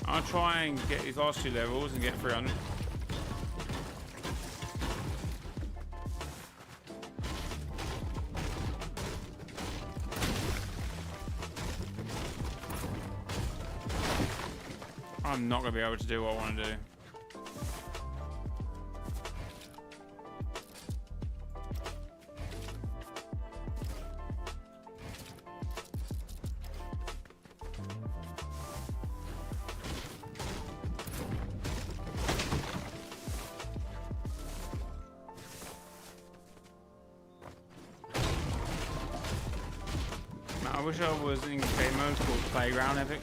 I'll try and get these last 2 levels and get 300. I'm not going to be able to do what I want to do. I wish I was in game mode called Playground Epic.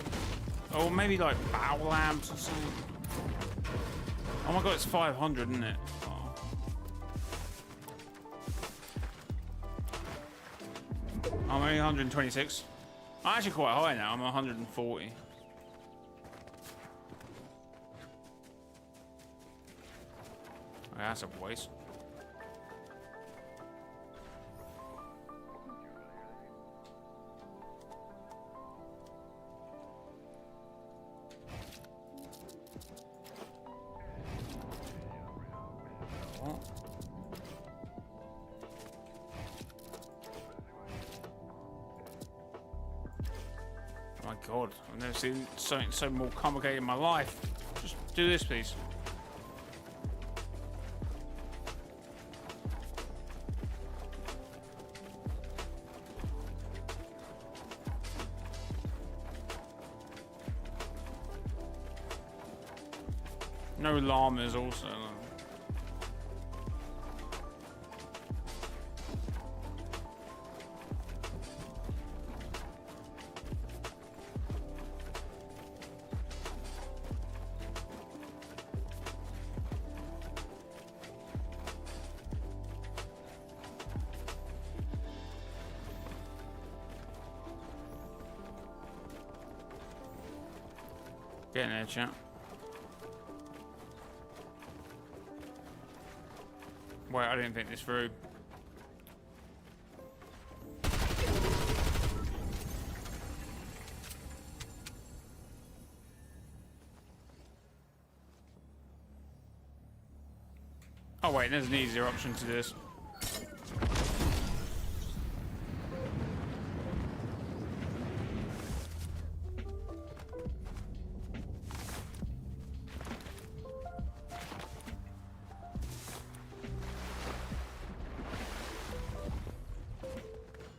Or maybe like Battle Labs or something. Oh my god, it's 500, isn't it? Oh. I'm only 126. I'm actually quite high now, I'm 140. Okay, that's a waste. My god, I've never seen something so more complicated in my life. Just do this, please. No llamas also. Getting there, chat. Wait, I didn't think this through. Oh wait, there's an easier option to this.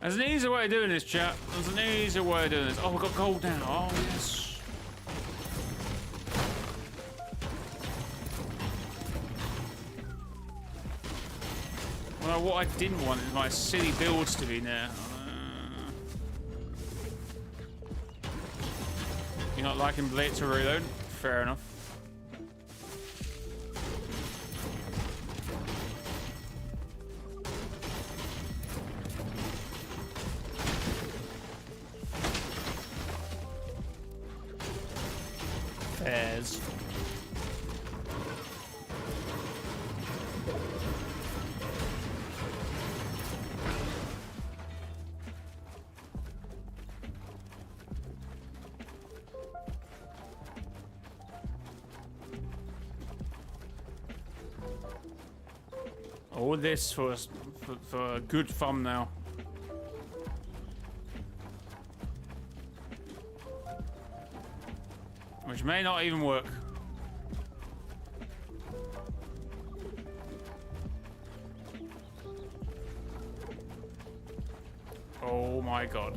There's an easier way of doing this, chat. There's an easier way of doing this. Oh, we've got gold now. Oh, yes. Well, what I didn't want is my silly builds to be there. You're not liking Blitz or Reload? Fair enough. Fairs. All this for a good thumbnail. Which may not even work. Oh my god.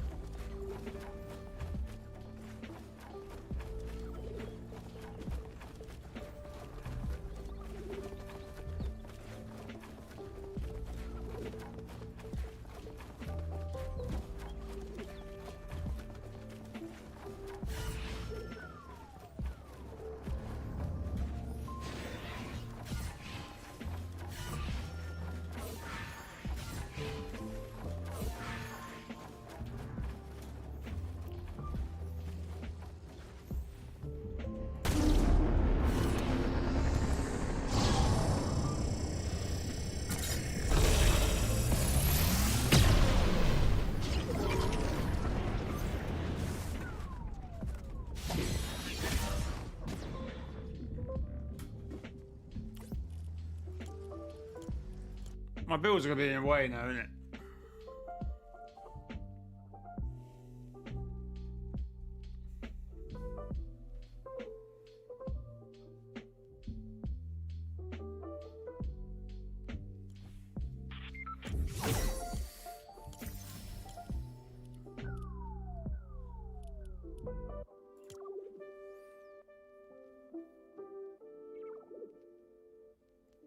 My bills are gonna be in the way now, isn't it?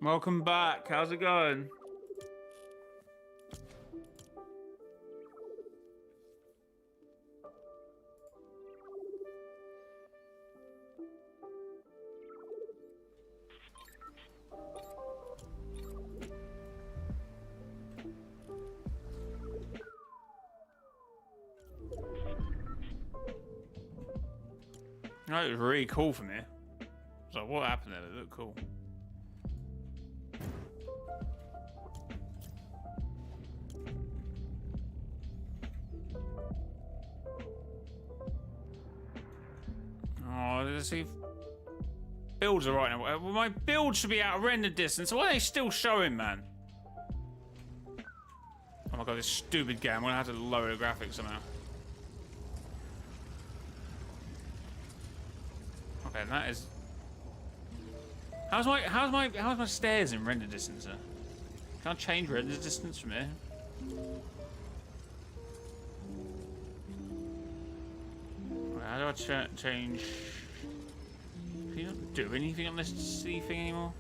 Welcome back. How's it going? That was really cool from here. So what happened there? It looked cool. Oh, let's see if builds are right now. Well, my build should be out of render distance. Why are they still showing, man? Oh my god, this stupid game. I'm gonna have to lower the graphics somehow. Okay, that is. How's my stairs in render distance? Sir? Can I change render distance from here? How do I change? Can you not do anything on this C thing anymore?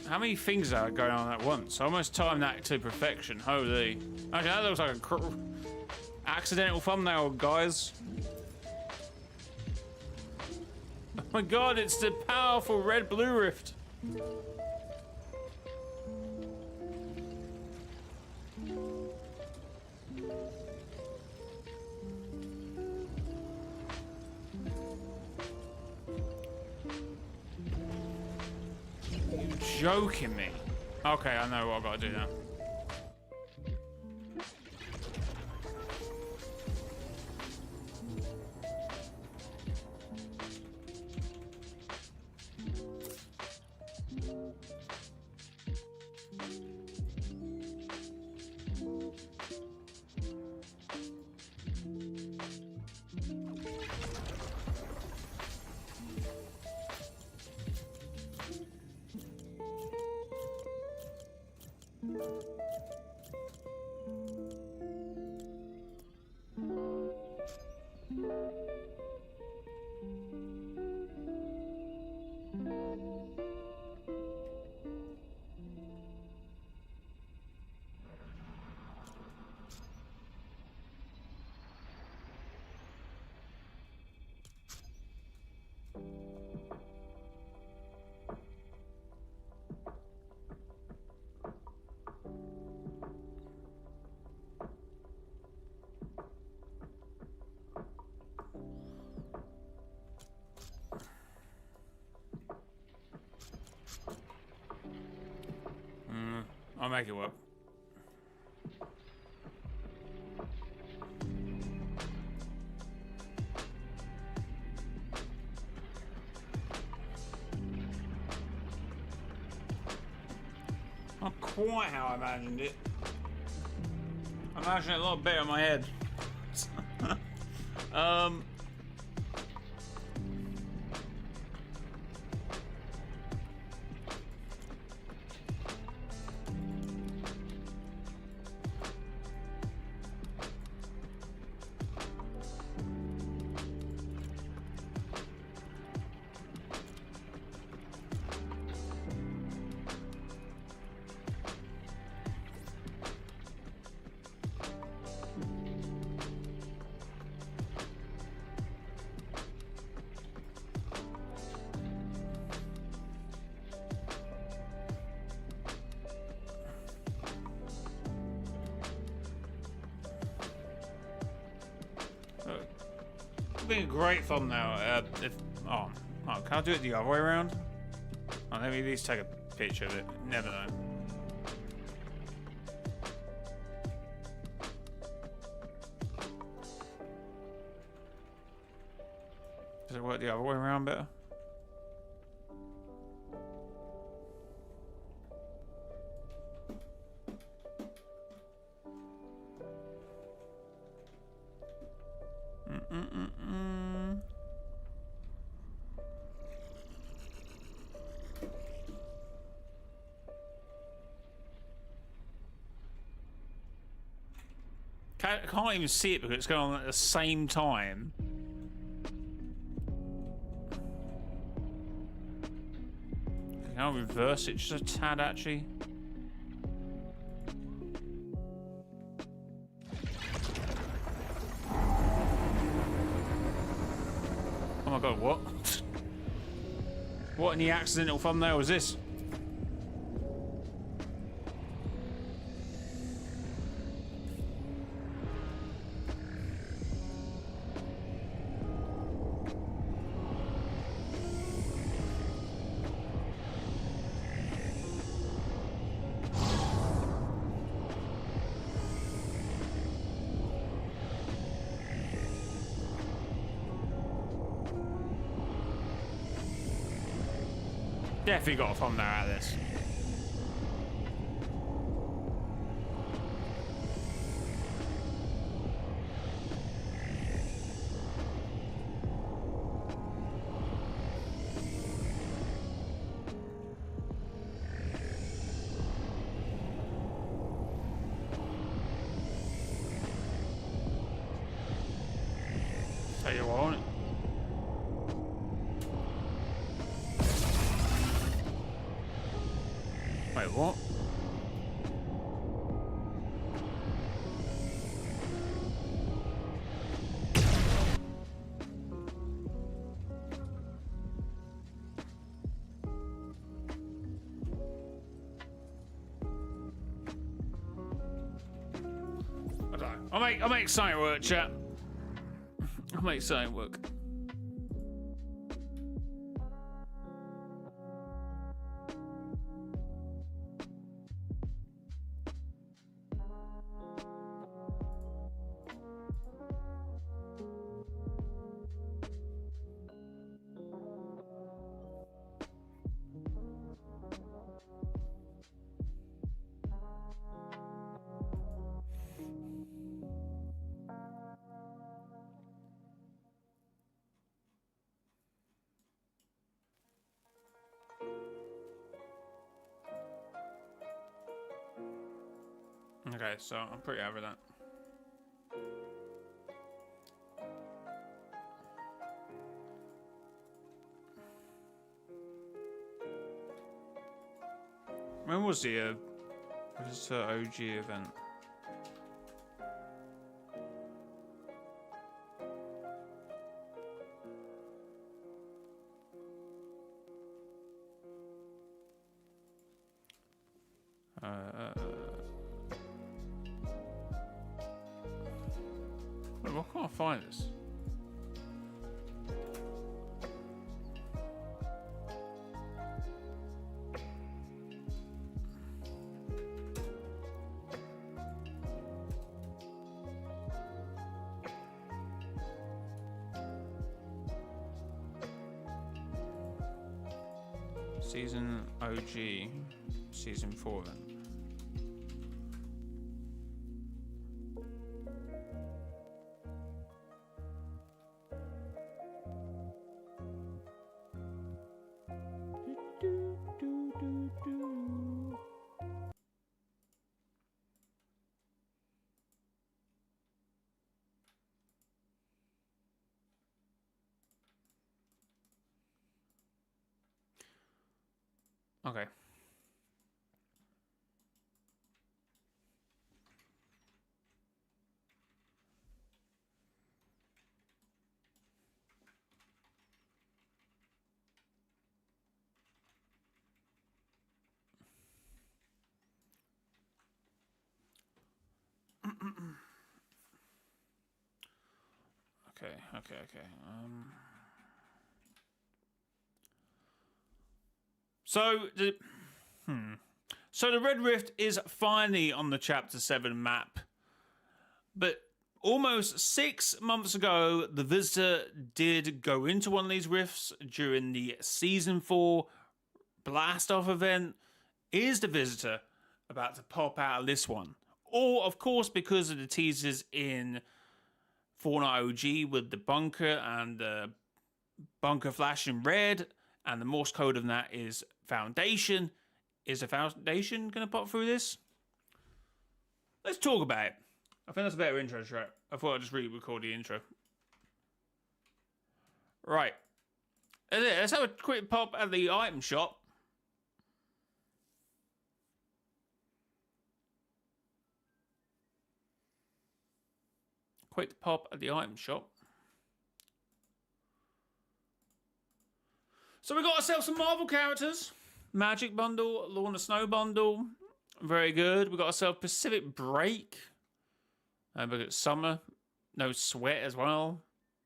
How many things are going on at once? I almost timed that to perfection. Holy. Actually, that looks like a accidental thumbnail, guys. Oh my god, it's the powerful red blue rift. Joking me. Okay, I know what I've got to do now. I'll make it work. Not quite how I imagined it. I imagined it a lot better in my head. Be a great thumbnail. Oh, can I do it the other way around? Oh, let me at least take a picture of it. Never know. Does it work the other way around better? I can't even see it because it's going on at the same time. Can I reverse it just a tad, actually? Oh my god, what? What in the accidental thumbnail was this? Definitely got a thumbnail out of this. Tell you what, won't it? What? I'll make something work, chat. I'll make something work. Okay, so I'm pretty happy with that. When was the OG event? Wait, I can't find this. Season OG, season 4 then. Okay. Okay. So the Red Rift is finally on the Chapter 7 map. But almost 6 months ago, the Visitor did go into one of these rifts during the Season 4 Blast-Off event. Is the Visitor about to pop out of this one? Or, of course, because of the teasers in Fortnite OG with the bunker and the bunker flashing red, and the Morse code of that is Foundation. Is the Foundation going to pop through this? Let's talk about it. I think that's a better intro track. I thought I'd just re-record the intro. Right. Let's have a quick pop at the item shop. Quick pop at the item shop. So we got ourselves some Marvel characters. Magic bundle, Lorna Snow bundle. Very good. We got ourselves Pacific Break. We got Summer. No Sweat as well.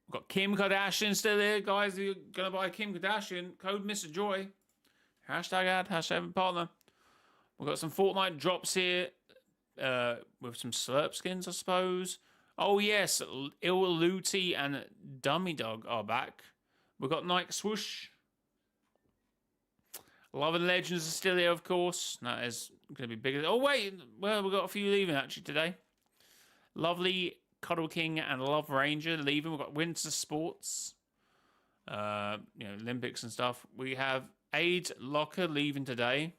We've got Kim Kardashian still there. Guys, if you're going to buy Kim Kardashian, code Mr. Joy. Hashtag ad, hashtag partner. We've got some Fortnite drops here. With some Slurp skins, I suppose. Oh, yes. Il Luti and Dummy Dog are back. We've got Nike Swoosh. Love and Legends are still here, of course. That is going to be bigger. Oh, wait. Well, we've got a few leaving, actually, today. Lovely Cuddle King and Love Ranger leaving. We've got Winter Sports. Olympics and stuff. We have AIDS Locker leaving today.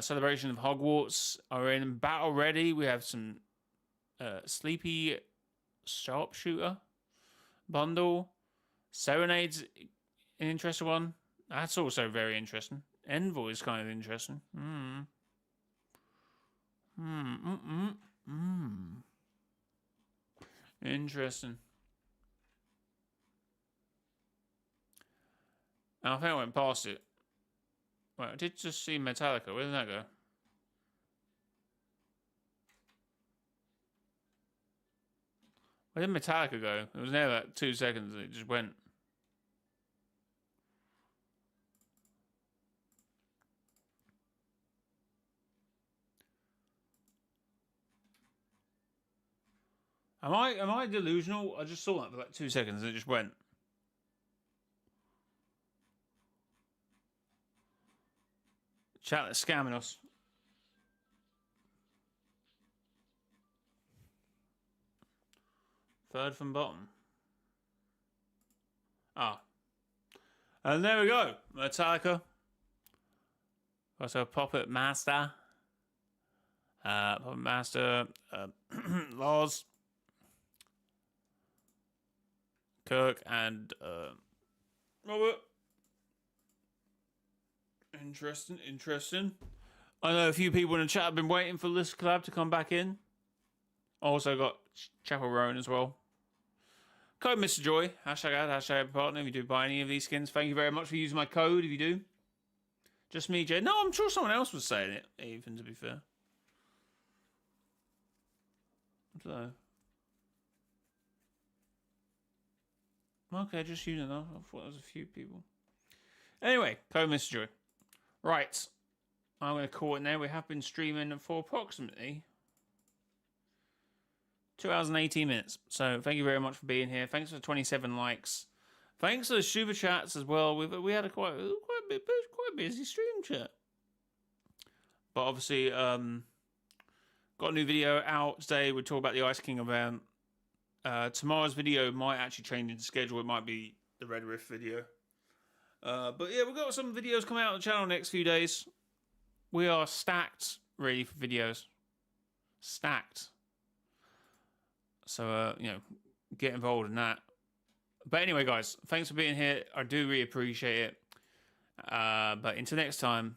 Celebration of Hogwarts are in battle ready. We have some Sleepy Sharpshooter bundle. Serenade's an interesting one. That's also very interesting. Envoy is kind of interesting. Hmm. Hmm. Mm. Hmm. Interesting. I think I went past it. Wait, I did just see Metallica. Where did that go? Where did Metallica go? It was there like 2 seconds and it just went. Am I delusional? I just saw that for like 2 seconds and it just went. Chat that's scamming us. Third from bottom. Ah. And there we go. Metallica. Also Puppet Master. Puppet Master. Laws. Kirk and Robert. Interesting. I know a few people in the chat have been waiting for this collab to come back in. Also got Chapel Roan as well. Code Mr. Joy, hashtag ad, hashtag partner if you do buy any of these skins. Thank you very much for using my code if you do. Just me, Jay. No, I'm sure someone else was saying it, even to be fair. I don't know. Okay, just you know. I thought there was a few people. Anyway, code Mr. Joy. Right. I'm going to call it now. We have been streaming for approximately 2 hours and 18 minutes. So thank you very much for being here. Thanks for 27 likes. Thanks for the super chats as well. We had a quite busy stream chat. But obviously, got a new video out today. We'll talk about the Ice King event. Tomorrow's video might actually change the schedule. It might be the Red Rift video. But yeah, we've got some videos coming out on the channel next few days. We are stacked ready for videos. Stacked. So, get involved in that. But anyway, guys, thanks for being here. I do really appreciate it. But until next time,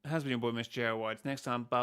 it has been your boy, mrjayowhy. Next time, bye.